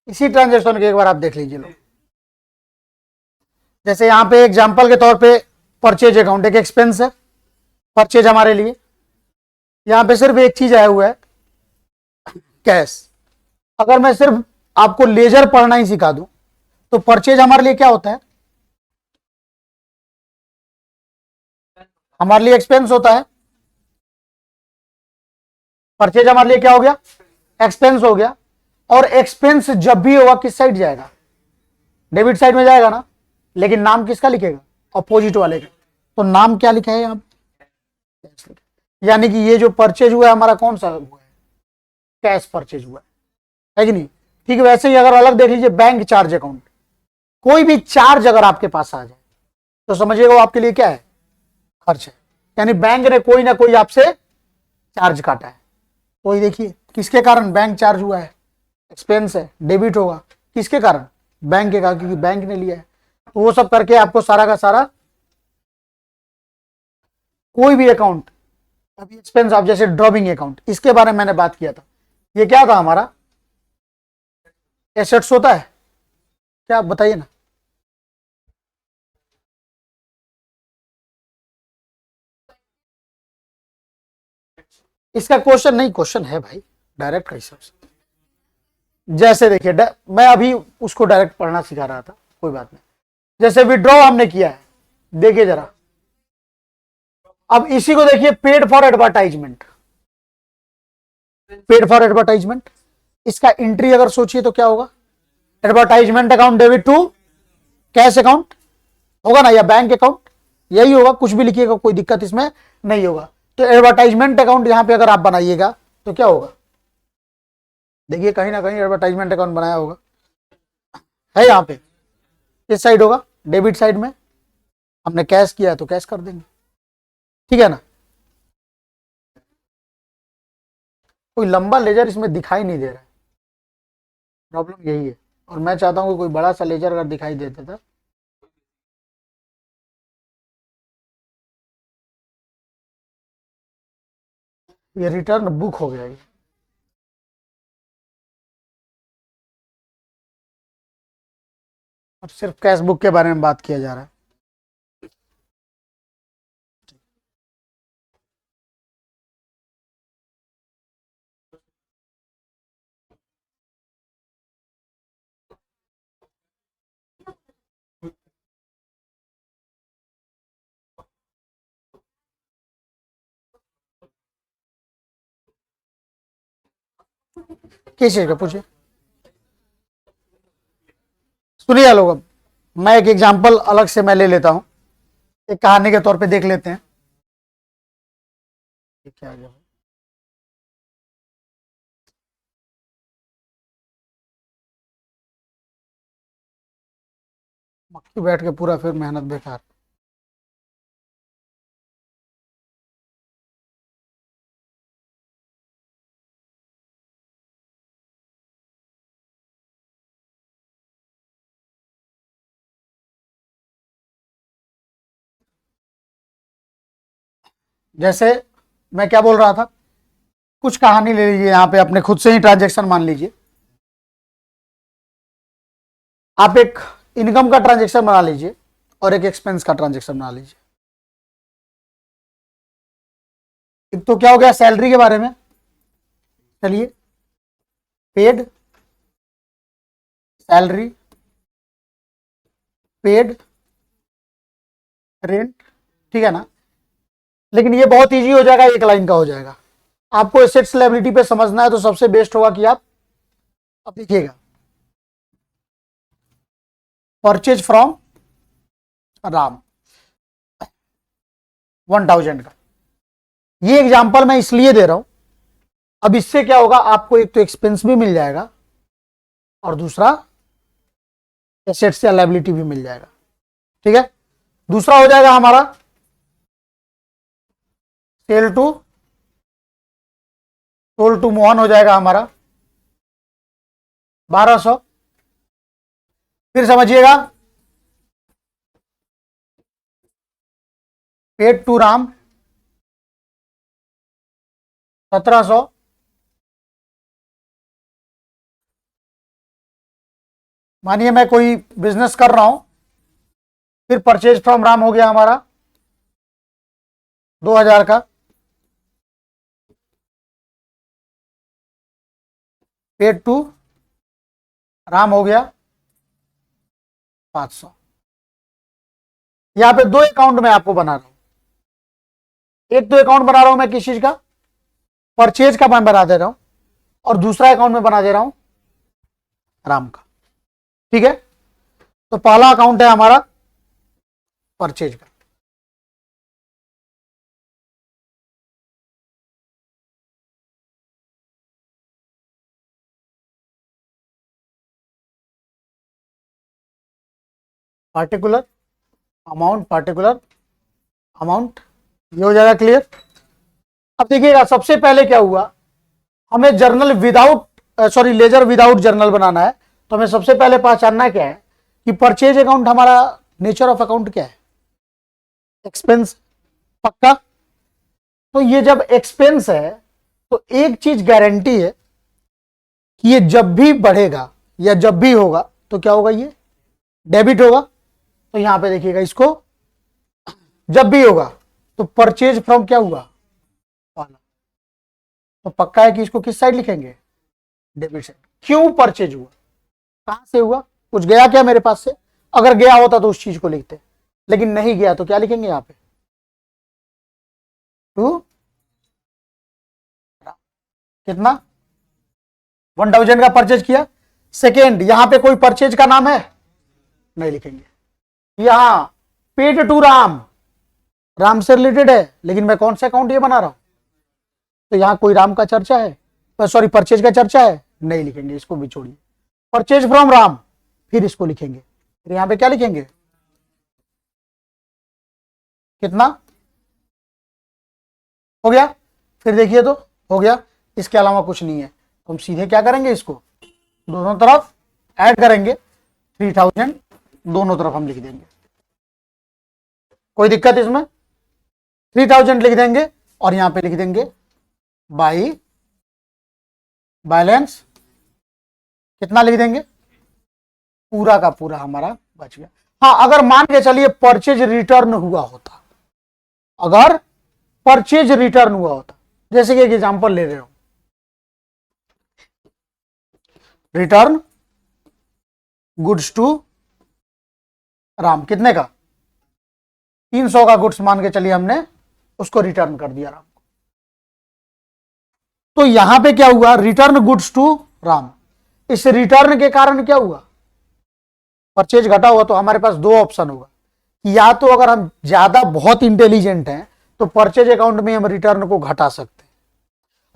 इसी ट्रांजेक्शन के एक बार आप देख लीजिए लोग, जैसे यहाँ पे एग्जांपल के तौर पे परचेज अकाउंट एक एक्सपेंस है, परचेज हमारे लिए, यहाँ पे सिर्फ एक चीज आया हुआ है, कैश। अगर मैं सिर्फ आपको लेजर पढ़ना ही सिखा दूं, तो परचेज हमारे लिए क्या होता है, हमारे लिए एक्सपेंस होता है, परचेज हमारे लिए क्या हो गया, एक्सपेंस हो गया। और एक्सपेंस जब भी होगा किस साइड जाएगा, डेबिट साइड में जाएगा ना, लेकिन नाम किसका लिखेगा, अपोजिट वाले का। तो नाम क्या लिखा है यहां पे, यानी कि ये जो परचेज हुआ है हमारा कौन सा हुआ है, कैश परचेज हुआ है कि नहीं। ठीक है, वैसे ही अगर अलग देख लीजिए बैंक चार्ज अकाउंट, कोई भी चार्ज अगर आपके पास आ जाए तो समझिएगा वो आपके लिए क्या है, खर्च है, यानी बैंक ने कोई ना कोई आपसे चार्ज काटा है। तो ये देखिए किसके कारण बैंक चार्ज हुआ है, एक्सपेंस है, डेबिट होगा किसके कारण, बैंक के कारण, क्योंकि बैंक ने लिया है। तो वो सब करके आपको सारा का सारा कोई भी अकाउंट, अभी एक्सपेंस आप जैसे ड्रॉपिंग अकाउंट, इसके बारे में मैंने बात किया था, ये क्या था हमारा, एसेट्स होता है क्या, आप बताइए ना। इसका क्वेश्चन नहीं, क्वेश्चन है भाई, डायरेक्ट का हिसाब से। जैसे देखिए मैं अभी उसको डायरेक्ट पढ़ना सिखा रहा था, कोई बात नहीं। जैसे विड्रॉ हमने किया है, देखिए जरा, अब इसी को देखिए, paid for advertisement, paid for advertisement, इसका एंट्री अगर सोचिए तो क्या होगा, advertisement account debit to cash account होगा ना, या बैंक अकाउंट, यही होगा, कुछ भी लिखिएगा कोई दिक्कत इसमें नहीं होगा। तो एडवर्टाइजमेंट अकाउंट यहां पे अगर आप बनाइएगा तो क्या होगा, देखिए कहीं ना कहीं एडवर्टाइजमेंट अकाउंट बनाया होगा, है यहां पे, किस साइड होगा, डेबिट साइड में, हमने कैश किया है तो कैश कर देंगे, ठीक है ना। कोई लंबा लेजर इसमें दिखाई नहीं दे रहा है, प्रॉब्लम यही है, और मैं चाहता हूं कि कोई बड़ा सा लेजर अगर दिखाई देता था। ये रिटर्न बुक हो गया ये, और सिर्फ कैश बुक के बारे में बात किया जा रहा है। किस चीज का पूछिए, सुनिए लोग, अब मैं एक एग्जांपल अलग से मैं ले लेता हूं, एक कहानी के तौर पे देख लेते हैं। ये क्या आ गया, मक्खी बैठ के पूरा फिर मेहनत बेकार। जैसे मैं क्या बोल रहा था, कुछ कहानी ले लीजिए यहाँ पे, अपने खुद से ही ट्रांजेक्शन मान लीजिए, आप एक इनकम का ट्रांजेक्शन बना लीजिए और एक एक्सपेंस का ट्रांजेक्शन बना लीजिए। एक तो क्या हो गया, सैलरी के बारे में, चलिए, पेड सैलरी, पेड रेंट, ठीक है ना। लेकिन ये बहुत इजी हो जाएगा, एक लाइन का हो जाएगा। आपको एसेट्स लायबिलिटी पे समझना है तो सबसे बेस्ट होगा कि आप अब देखिएगा, परचेज फ्रॉम राम 1000 का, ये एग्जांपल मैं इसलिए दे रहा हूं, अब इससे क्या होगा, आपको एक तो एक्सपेंस भी मिल जाएगा और दूसरा एसेट्स या लायबिलिटी भी मिल जाएगा, ठीक है। दूसरा हो जाएगा हमारा sale to, sold to Mohan हो जाएगा हमारा 1200। फिर समझिएगा, पेड टू राम 1700। मानिए मैं कोई बिजनेस कर रहा हूं, फिर परचेज फ्रॉम राम हो गया हमारा 2000 का, पेड टू राम हो गया 500। यहां पे दो अकाउंट में आपको बना रहा हूं, एक तो अकाउंट बना रहा हूं मैं किस चीज का, परचेज का मैं बना दे रहा हूं, और दूसरा अकाउंट में बना दे रहा हूं राम का। ठीक है, तो पहला अकाउंट है हमारा परचेज का। पार्टिकुलर अमाउंट, पार्टिकुलर अमाउंट, ये हो जाएगा क्लियर। अब देखिएगा सबसे पहले क्या हुआ, हमें journal without sorry ledger without journal बनाना है, तो हमें सबसे पहले पहचानना क्या है कि परचेज अकाउंट हमारा नेचर ऑफ अकाउंट क्या है, एक्सपेंस, पक्का। तो ये जब एक्सपेंस है तो एक चीज गारंटी है कि ये जब भी बढ़ेगा या जब भी होगा तो क्या होगा, ये डेबिट होगा। तो यहां पे देखिएगा इसको जब भी होगा तो परचेज फ्रॉम क्या हुआ, वाला, तो पक्का है कि इसको किस साइड लिखेंगे, डेबिट साइड। क्यों परचेज हुआ, कहां से हुआ, कुछ गया क्या मेरे पास से, अगर गया होता तो उस चीज को लिखते, लेकिन नहीं गया तो क्या लिखेंगे यहां पे, टू कितना 1000 का परचेज किया। सेकेंड, यहां पे कोई परचेज का नाम है, नहीं लिखेंगे। यहां पेड टू राम, राम से रिलेटेड है, लेकिन मैं कौन सा अकाउंट ये बना रहा हूं, तो यहां कोई राम का चर्चा है, सॉरी परचेज का चर्चा है, नहीं लिखेंगे, इसको भी छोड़िए। परचेज फ्रॉम राम, फिर इसको लिखेंगे, फिर यहां पे क्या लिखेंगे, कितना हो गया, फिर देखिए तो हो गया, इसके अलावा कुछ नहीं है। तो हम सीधे क्या करेंगे, इसको दोनों तरफ ऐड करेंगे, 3000 दोनों तरफ हम लिख देंगे, कोई दिक्कत इसमें, 3000 लिख देंगे और यहां पे लिख देंगे बाई बैलेंस, कितना लिख देंगे, पूरा का पूरा हमारा बच गया। हाँ, अगर मान के चलिए परचेज रिटर्न हुआ होता, अगर परचेज रिटर्न हुआ होता, जैसे कि एक एग्जांपल ले रहे हो, रिटर्न गुड्स टू राम, कितने का, 300 का गुड्स मान के चलिए हमने उसको रिटर्न कर दिया राम को। तो यहां पे क्या हुआ, रिटर्न गुड्स टू राम, इस रिटर्न के कारण क्या हुआ, परचेज घटा हुआ। तो हमारे पास दो ऑप्शन होगा, या तो अगर हम ज्यादा बहुत इंटेलिजेंट हैं तो परचेज अकाउंट में हम रिटर्न को घटा सकते हैं,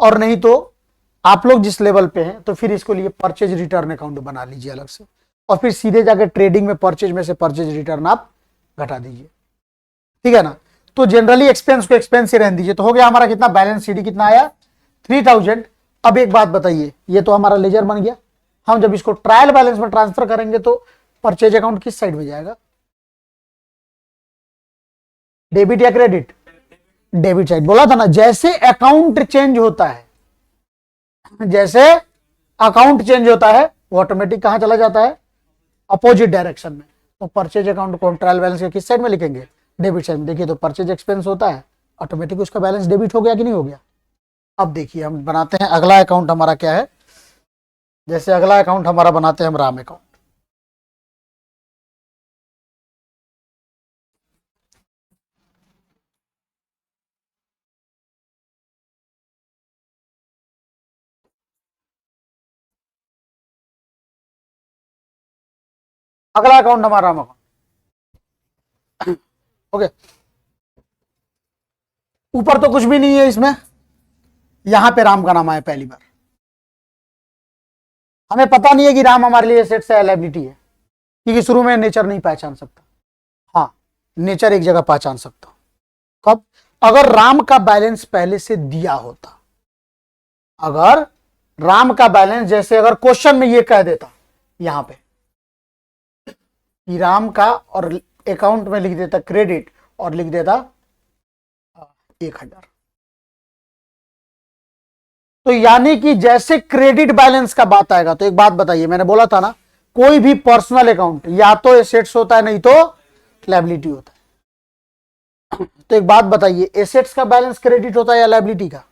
और नहीं तो आप लोग जिस लेवल पे हैं तो फिर इसको लिए परचेज रिटर्न अकाउंट बना लीजिए अलग से, और फिर सीधे जाकर ट्रेडिंग में परचेज में से परचेज रिटर्न आप घटा दीजिए, ठीक है ना। तो जनरली एक्सपेंस को एक्सपेंस ही रहने दीजिए। तो हो गया हमारा कितना, बैलेंस सीडी कितना आया, 3000। अब एक बात बताइए, ये तो हमारा लेजर बन गया, हम जब इसको ट्रायल बैलेंस में ट्रांसफर करेंगे तो परचेज अकाउंट किस साइड में जाएगा, डेबिट या क्रेडिट, डेबिट साइड। बोला था ना, जैसे अकाउंट चेंज होता है, जैसे अकाउंट चेंज होता है वो ऑटोमेटिक कहां चला जाता है, अपोजिट डायरेक्शन में। तो परचेज अकाउंट को ट्रायल बैलेंस के किस साइड में लिखेंगे, डेबिट साइड में। देखिए तो परचेज एक्सपेंस होता है, ऑटोमेटिक उसका बैलेंस डेबिट हो गया कि नहीं हो गया। अब देखिए हम बनाते हैं अगला अकाउंट, हमारा क्या है, जैसे अगला अकाउंट हमारा बनाते हैं हम राम अकाउंट। अगला अकाउंट हमारा राम अकाउंट, ओके। ऊपर तो कुछ भी नहीं है इसमें, यहां पे राम का नाम आया पहली बार। हमें पता नहीं है कि राम हमारे लिए एसेट है लायबिलिटी है, क्योंकि शुरू में नेचर नहीं पहचान सकता। हाँ, नेचर एक जगह पहचान सकता हूं, कब, अगर राम का बैलेंस पहले से दिया होता, अगर राम का बैलेंस, जैसे अगर क्वेश्चन में ये कह देता यहां पे कि राम का, और अकाउंट में लिख देता क्रेडिट और लिख देता 1000, तो यानी कि जैसे क्रेडिट बैलेंस का बात आएगा, तो एक बात बताइए, मैंने बोला था ना कोई भी पर्सनल अकाउंट या तो एसेट्स होता है नहीं तो लायबिलिटी होता है। तो एक बात बताइए, एसेट्स का बैलेंस क्रेडिट होता है या लायबिलिटी का,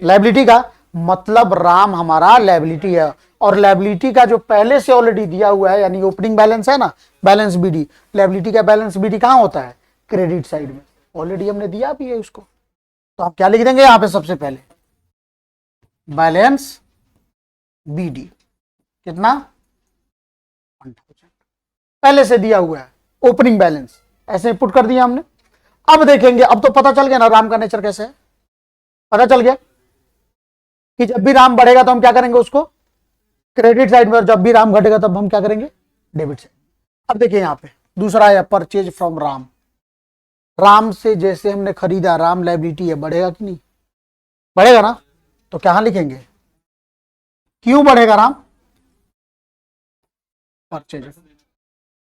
लायबिलिटी का, मतलब राम हमारा लायबिलिटी है। और लायबिलिटी का जो पहले से ऑलरेडी दिया हुआ है, यानी ओपनिंग बैलेंस है ना, बैलेंस बीडी, लायबिलिटी का बैलेंस बीडी कहां होता है, क्रेडिट साइड में। ऑलरेडी हमने दिया भी है उसको। तो आप क्या लिख देंगे यहां पे सबसे पहले, बैलेंस बीडी कितना 1000 पहले से दिया हुआ है, ओपनिंग बैलेंस ऐसे पुट कर दिया हमने। अब देखेंगे, अब तो पता चल गया ना राम का नेचर कैसे है, पता चल गया कि जब भी राम बढ़ेगा तो हम क्या करेंगे उसको क्रेडिट साइड में, और जब भी राम घटेगा तब हम क्या करेंगे डेबिट साइड। अब देखिए यहां पे दूसरा है परचेज फ्रॉम राम। राम से जैसे हमने खरीदा, राम लायबिलिटी है, बढ़ेगा कि नहीं, बढ़ेगा ना, तो क्या लिखेंगे, क्यों बढ़ेगा राम, परचेज,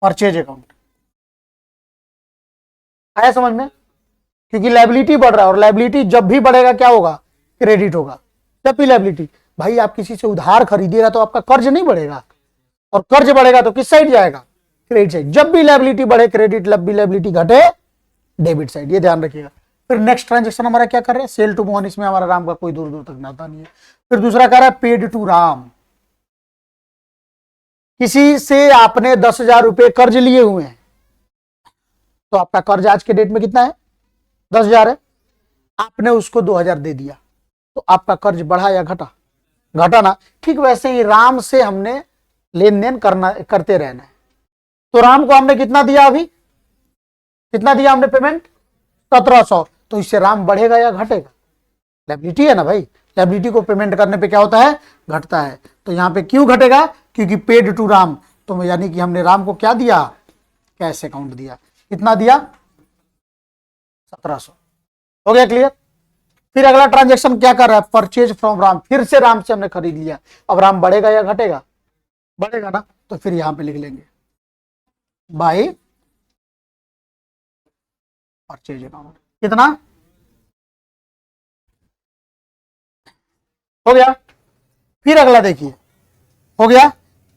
परचेज अकाउंट। आया समझ में, क्योंकि लायबिलिटी बढ़ रहा है और लायबिलिटी जब भी बढ़ेगा क्या होगा, क्रेडिट होगा। जब भी लायबिलिटी, भाई आप किसी से उधार खरीदिएगा तो आपका कर्ज नहीं बढ़ेगा, और कर्ज बढ़ेगा तो किस साइड जाएगा, क्रेडिट साइड। जब भी लायबिलिटी बढ़े क्रेडिट, जब भी लायबिलिटी घटे डेबिट साइड, ये ध्यान रखिएगा। फिर नेक्स्ट ट्रांजेक्शन हमारा क्या कर रहे हैं, सेल टू मोहन, इसमें हमारा राम का कोई दूर दूर तक नाता नहीं है। फिर दूसरा कह रहा है पेड टू राम, किसी से आपने 10,000 रुपए कर्ज लिए हुए हैं, तो आपका कर्ज आज के डेट में कितना है 10,000 है, आपने उसको 2,000 दे दिया, तो आपका कर्ज बढ़ा या घटा, घटा ना। ठीक वैसे ही राम से हमने लेन देन करते रहना है। तो राम को हमने कितना दिया, अभी कितना दिया हमने पेमेंट 1700, तो इससे राम बढ़ेगा या घटेगा, लायबिलिटी है ना भाई, लायबिलिटी को पेमेंट करने पे क्या होता है, घटता है। तो यहां पे क्यों घटेगा, क्योंकि पेड टू राम, तो यानी कि हमने राम को क्या दिया, कैश अकाउंट दिया। कितना दिया 1700, हो गया क्लियर। फिर अगला ट्रांजेक्शन क्या कर रहा है, परचेज फ्रॉम राम, फिर से राम से हमने खरीद लिया। अब राम बढ़ेगा या घटेगा, बढ़ेगा ना, तो फिर यहां पे लिख लेंगे बाय परचेज अकाउंट, कितना हो गया। फिर अगला देखिए, हो गया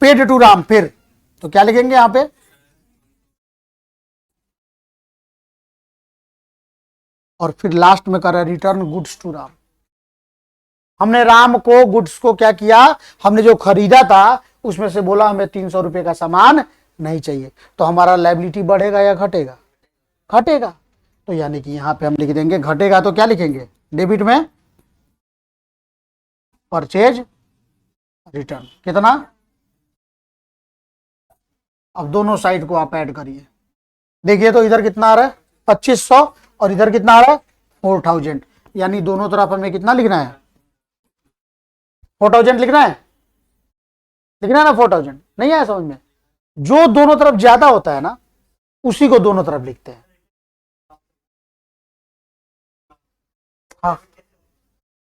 पेड टू राम, फिर तो क्या लिखेंगे यहां पे, और फिर लास्ट में कर रहा है रिटर्न गुड्स टू राम। हमने राम को गुड्स को क्या किया, हमने जो खरीदा था उसमें से बोला हमें 300 रुपए का सामान नहीं चाहिए, तो हमारा लायबिलिटी बढ़ेगा या घटेगा, घटेगा। तो यानी कि यहां पे हम लिख देंगे घटेगा, तो क्या लिखेंगे डेबिट में परचेज रिटर्न कितना। अब दोनों साइड को आप ऐड करिए, देखिए तो इधर कितना आ रहा है 2500 और इधर कितना आ रहा है 4000, यानी दोनों तरफ हमें कितना लिखना है 4000 लिखना है, लिखना है ना 4000, नहीं आया समझ में। जो दोनों तरफ ज्यादा होता है ना उसी को दोनों तरफ लिखते हैं। हाँ,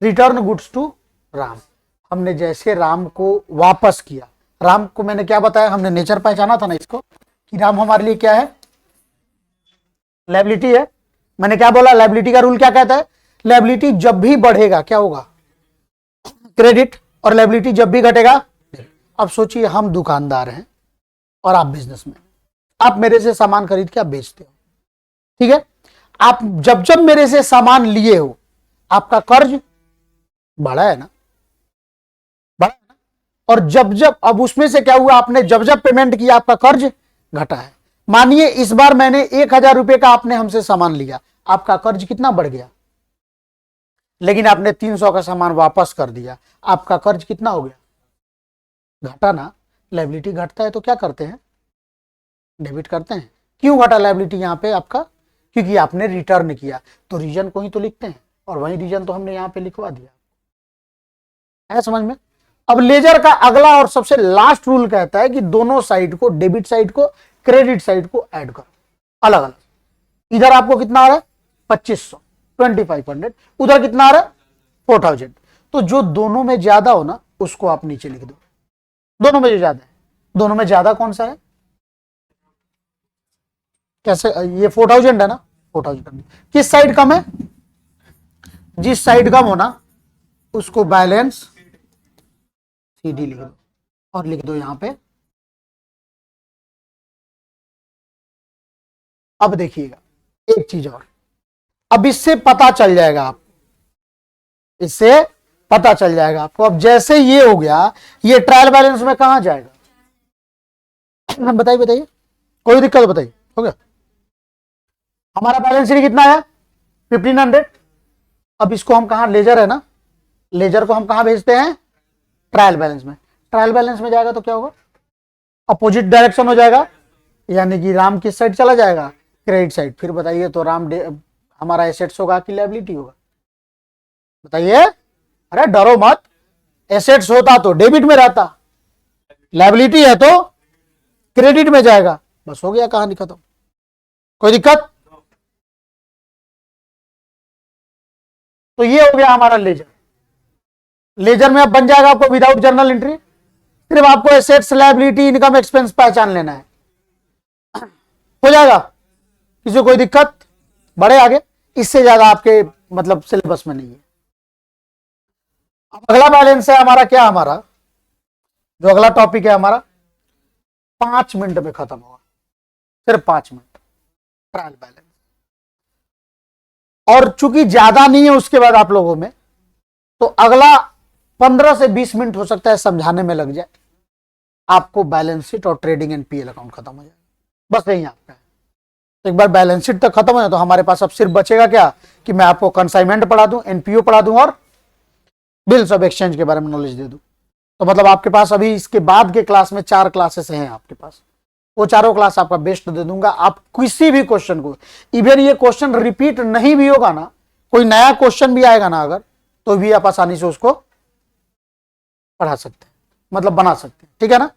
रिटर्न गुड्स टू राम, हमने जैसे राम को वापस किया, राम को मैंने क्या बताया, हमने नेचर पहचाना था ना इसको, कि राम हमारे लिए क्या है, लायबिलिटी है। मैंने क्या बोला, लायबिलिटी का रूल क्या कहता है, लायबिलिटी जब भी बढ़ेगा क्या होगा क्रेडिट, और लायबिलिटी जब भी घटेगा। अब सोचिए हम दुकानदार हैं और आप बिजनेसमैन, आप मेरे से सामान खरीद के आप बेचते हो, ठीक है। आप जब जब मेरे से सामान लिए हो आपका कर्ज बढ़ा है ना, बढ़ा है ना, और जब जब, अब उसमें से क्या हुआ, आपने जब जब पेमेंट किया आपका कर्ज घटा है। मानिए इस बार मैंने 1,000 रुपए का आपने हमसे सामान लिया, आपका कर्ज कितना बढ़ गया, लेकिन आपने 300 का सामान वापस कर दिया, आपका कर्ज कितना हो गया, घटा ना। लायबिलिटी घटता है तो क्या करते हैं, डेबिट करते हैं। क्यों घटा लायबिलिटी यहां पे आपका, क्योंकि आपने रिटर्न किया, तो रीजन को ही तो लिखते हैं, और वही रीजन तो हमने यहां पे लिखवा दिया है समझ में। अब लेजर का अगला और सबसे लास्ट रूल कहता है कि दोनों साइड को, डेबिट साइड को क्रेडिट साइड को ऐड करो अलग अलग। इधर आपको कितना आ रहा है 2500 2500, उधर कितना आ रहा है 4000, तो जो दोनों में ज्यादा हो ना उसको आप नीचे लिख दो, दोनों में जो ज्यादा है, दोनों में ज्यादा कौन सा है, कैसे, ये 4000 है ना, 4000 किस साइड कम है, जिस साइड कम हो ना उसको बैलेंस सीडी लिख दो, और लिख दो यहां पे। अब देखिएगा एक चीज और, अब इससे पता चल जाएगा आपको, इससे पता चल जाएगा आपको। अब जैसे ये हो गया, ये ट्रायल बैलेंस में कहां जाएगा, बताइए बताइए, कोई दिक्कत बताइए, हो गया। हमारा बैलेंस शीट कितना है 1500। अब इसको हम कहा, लेजर है ना, लेजर को हम कहां भेजते हैं ट्रायल बैलेंस में। ट्रायल बैलेंस में जाएगा तो क्या होगा, अपोजिट डायरेक्शन हो जाएगा, यानी कि राम किस साइड चला जाएगा, क्रेडिट साइड। फिर बताइए तो राम हमारा एसेट्स होगा कि लायबिलिटी होगा, बताइए। अरे डरो मत, एसेट्स होता तो डेबिट में रहता, लायबिलिटी है तो क्रेडिट में जाएगा, बस हो गया कहानी खत्म। कोई दिक्कत? तो ये हो गया हमारा लेजर। लेजर में अब बन जाएगा आपको विदाउट जर्नल एंट्री, सिर्फ आपको एसेट्स लायबिलिटी इनकम एक्सपेंस पहचान लेना है, हो जाएगा। किसी को कोई दिक्कत? बढ़े आगे, इससे ज्यादा आपके मतलब सिलेबस में नहीं है। अब अगला बैलेंस है हमारा, क्या हमारा जो अगला टॉपिक है हमारा 5 मिनट में खत्म होगा, सिर्फ 5 मिनट ट्रायल बैलेंस। और चूंकि ज्यादा नहीं है उसके बाद आप लोगों में, तो अगला 15 से 20 मिनट हो सकता है समझाने में लग जाए, आपको बैलेंस शीट और ट्रेडिंग एंड पीएल अकाउंट खत्म हो जाएगा, बस यही आपका है। एक बार बैलेंस शीट तक खत्म हो जाए तो हमारे पास अब सिर्फ बचेगा क्या, कि मैं आपको कंसाइनमेंट पढ़ा दूं, एनपीओ पढ़ा दूं और बिल्स ऑफ एक्सचेंज के बारे में नॉलेज दे दूं। तो मतलब आपके पास अभी इसके बाद के क्लास में 4 क्लासेस हैं आपके पास, वो चारों क्लास आपका बेस्ट दे दूंगा। आप किसी भी क्वेश्चन को, इवन ये क्वेश्चन रिपीट नहीं भी होगा ना, कोई नया क्वेश्चन भी आएगा ना अगर, तो भी आप आसानी से उसको पढ़ा सकते हैं, मतलब बना सकते हैं, ठीक है ना।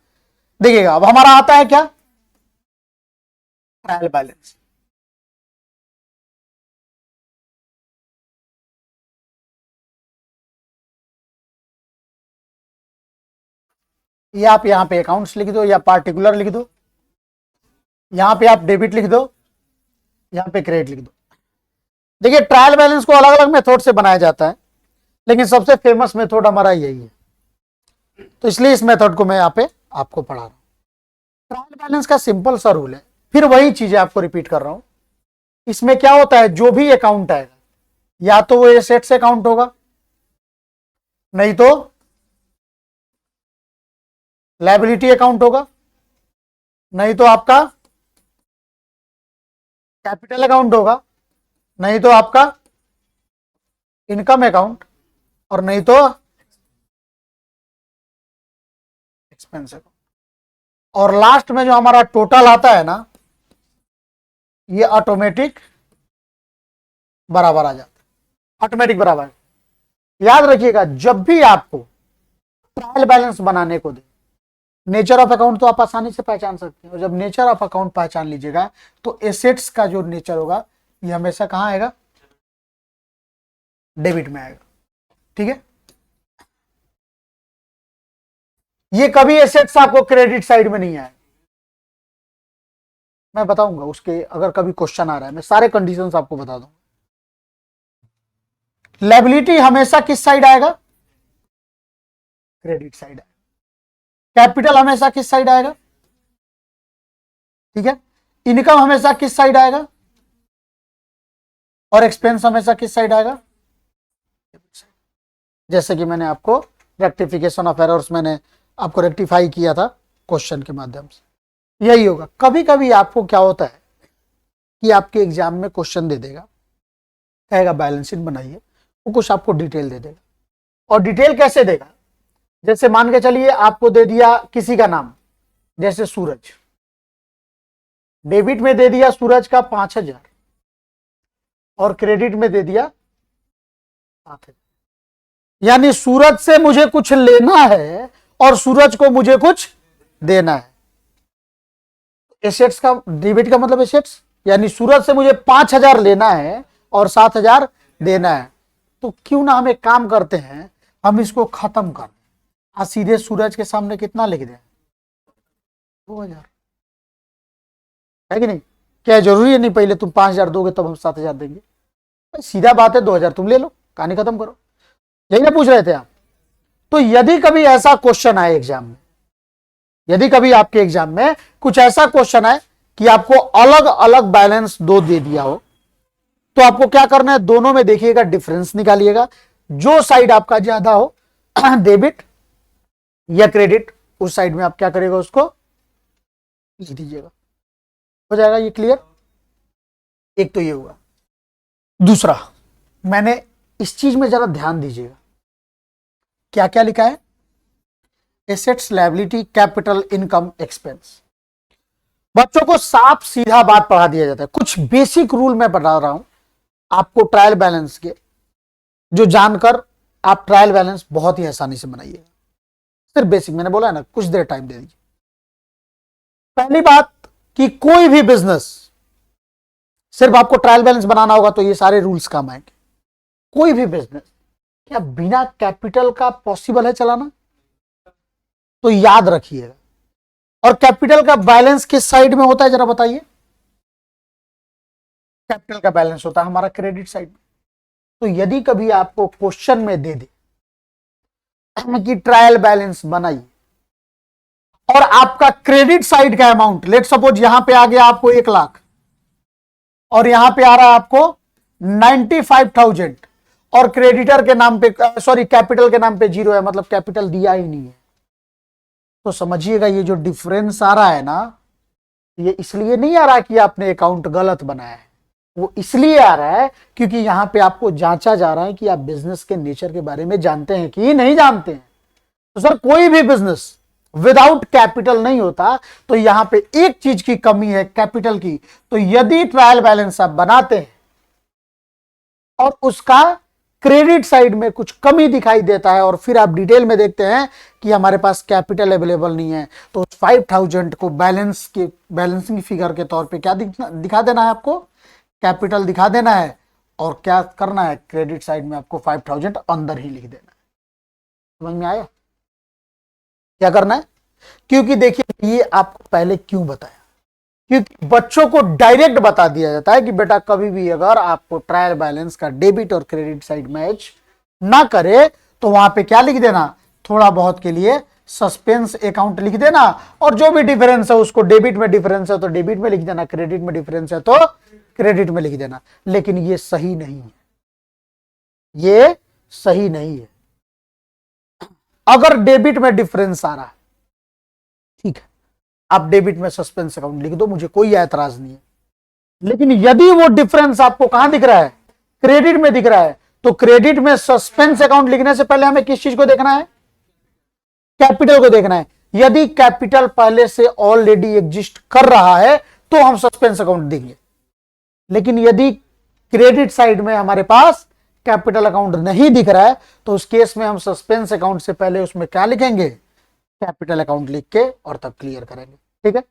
देखिएगा अब हमारा आता है क्या, ट्रायल बैलेंस। ये आप यहां पे अकाउंट्स लिख दो या पार्टिकुलर लिख दो, यहां पे आप डेबिट लिख दो, यहां पे क्रेडिट लिख दो। देखिए ट्रायल बैलेंस को अलग अलग मेथड से बनाया जाता है, लेकिन सबसे फेमस मेथड हमारा यही है, तो इसलिए इस मेथड को मैं यहाँ पे आपको पढ़ा रहा हूं। ट्रायल बैलेंस का सिंपल सा रूल है, फिर वही चीजें आपको रिपीट कर रहा हूं। इसमें क्या होता है, जो भी अकाउंट आएगा या तो वो एसेट्स अकाउंट होगा, नहीं तो लायबिलिटी अकाउंट होगा, नहीं तो आपका कैपिटल अकाउंट होगा, नहीं तो आपका इनकम अकाउंट, और नहीं तो एक्सपेंस अकाउंट। और लास्ट में जो हमारा टोटल आता है ना, ये ऑटोमेटिक बराबर आ जाता है, ऑटोमेटिक बराबर। याद रखिएगा जब भी आपको ट्रायल बैलेंस बनाने को दे, नेचर ऑफ अकाउंट तो आप आसानी से पहचान सकते हैं, और जब नेचर ऑफ अकाउंट पहचान लीजिएगा तो एसेट्स का जो नेचर होगा ये हमेशा कहां आएगा, डेबिट में आएगा, ठीक है। ये कभी एसेट्स आपको क्रेडिट साइड में नहीं आएगा, मैं बताऊंगा उसके, अगर कभी क्वेश्चन आ रहा है मैं सारे कंडीशंस आपको बता दूंगा। लायबिलिटी हमेशा किस साइड आएगा, क्रेडिट साइड आएगा। कैपिटल हमेशा किस साइड आएगा, ठीक है। इनकम हमेशा किस साइड आएगा, और एक्सपेंस हमेशा किस साइड आएगा, जैसे कि मैंने आपको रेक्टिफिकेशन ऑफ एरर्स मैंने आपको रेक्टिफाई किया था क्वेश्चन के माध्यम से, यही होगा। कभी कभी आपको क्या होता है कि आपके एग्जाम में क्वेश्चन दे देगा, कहेगा बैलेंस शीट बनाइए, वो कुछ आपको डिटेल दे देगा। और डिटेल कैसे देगा, जैसे मान के चलिए आपको दे दिया किसी का नाम, जैसे सूरज, डेबिट में दे दिया सूरज का 5000 और क्रेडिट में दे दिया 7000, यानी सूरज से मुझे कुछ लेना है और सूरज को मुझे कुछ देना है। एसेट्स का, डेबिट का मतलब एसेट्स, यानी सूरज से मुझे 5000 लेना है और 7000 देना है। तो क्यों ना हम एक काम करते हैं, हम इसको खत्म कर दें, सीधे सूरज के सामने कितना लिख दें, 2000, है कि नहीं। क्या जरूरी है, नहीं पहले तुम 5000 दोगे तब हम 7000 देंगे, सीधा बात है 2000 तुम ले लो, कहानी खत्म करो, यही ना पूछ रहे थे आप। तो यदि कभी ऐसा क्वेश्चन आए एग्जाम में, यदि कभी आपके एग्जाम में कुछ ऐसा क्वेश्चन आए कि आपको अलग अलग बैलेंस दो दे दिया हो, तो आपको क्या करना है, दोनों में देखिएगा डिफरेंस निकालिएगा, जो साइड आपका ज्यादा हो डेबिट या क्रेडिट, उस साइड में आप क्या करेगा, उसको लिख दीजिएगा, हो जाएगा ये क्लियर। एक तो ये हुआ। दूसरा, मैंने इस चीज में जरा ध्यान दीजिएगा, क्या क्या लिखा है, assets, liability, capital, income, expense. बच्चों को साफ सीधा बात पढ़ा दिया जाता है। कुछ बेसिक रूल मैं बता रहा हूं आपको ट्रायल बैलेंस के, जो जानकर आप ट्रायल बैलेंस बहुत ही आसानी से बनाइएगा। सिर्फ बेसिक, मैंने बोला है ना, कुछ देर टाइम दे दीजिए। पहली बात कि कोई भी बिजनेस, सिर्फ आपको ट्रायल बैलेंस बनाना होगा तो ये सारे रूल्स काम आएंगे। कोई भी बिजनेस क्या बिना कैपिटल का पॉसिबल है चलाना? तो याद रखिएगा। और कैपिटल का बैलेंस किस साइड में होता है जरा बताइए? कैपिटल का बैलेंस होता है हमारा क्रेडिट साइड में। तो यदि कभी आपको क्वेश्चन में दे दे कि ट्रायल बैलेंस बनाइए और आपका क्रेडिट साइड का अमाउंट, लेट सपोज यहां पे आ गया आपको 1 लाख और यहां पे आ रहा है आपको 95,000 और क्रेडिटर के नाम पे, सॉरी कैपिटल के नाम पे 0 है, मतलब कैपिटल दिया ही नहीं है, तो समझिएगा ये जो डिफरेंस आ रहा है ना, ये इसलिए नहीं आ रहा कि आपने अकाउंट गलत बनाया है, वो इसलिए आ रहा है क्योंकि यहां पे आपको जांचा जा रहा है कि आप बिजनेस के नेचर के बारे में जानते हैं कि नहीं जानते हैं। तो सर कोई भी बिजनेस विदाउट कैपिटल नहीं होता, तो यहां पे एक चीज की कमी है, कैपिटल की। तो यदि ट्रायल बैलेंस आप बनाते हैं और उसका क्रेडिट साइड में कुछ कमी दिखाई देता है और फिर आप डिटेल में देखते हैं कि हमारे पास कैपिटल अवेलेबल नहीं है, तो 5,000 को बैलेंस के बैलेंसिंग फिगर के तौर पे क्या दिखा देना है आपको? कैपिटल दिखा देना है। और क्या करना है? क्रेडिट साइड में आपको 5,000 अंदर ही लिख देना है। समझ में आया क्या करना है? क्योंकि देखिए ये आपको पहले क्यों बताया, क्योंकि बच्चों को डायरेक्ट बता दिया जाता है कि बेटा कभी भी अगर आपको ट्रायल बैलेंस का डेबिट और क्रेडिट साइड मैच ना करे तो वहां पे क्या लिख देना, थोड़ा बहुत के लिए सस्पेंस अकाउंट लिख देना, और जो भी डिफरेंस है उसको, डेबिट में डिफरेंस है तो डेबिट में लिख देना, क्रेडिट में डिफरेंस है तो क्रेडिट में लिख देना। लेकिन ये सही नहीं है, ये सही नहीं है। अगर डेबिट में डिफरेंस आ रहा है, ठीक है, आप डेबिट में सस्पेंस अकाउंट लिख दो, मुझे कोई ऐतराज नहीं है। लेकिन यदि वो डिफरेंस आपको कहां दिख रहा है? क्रेडिट में दिख रहा है, तो क्रेडिट में सस्पेंस अकाउंट लिखने से पहले हमें किस चीज को देखना है? कैपिटल को देखना है। यदि कैपिटल पहले से ऑलरेडी एग्जिस्ट कर रहा है तो हम सस्पेंस अकाउंट देंगे। लेकिन यदि क्रेडिट साइड में हमारे पास कैपिटल अकाउंट नहीं दिख रहा है तो उस केस में हम सस्पेंस अकाउंट से पहले उसमें क्या लिखेंगे? कैपिटल अकाउंट लिख के और तब क्लियर करेंगे। ठीक है,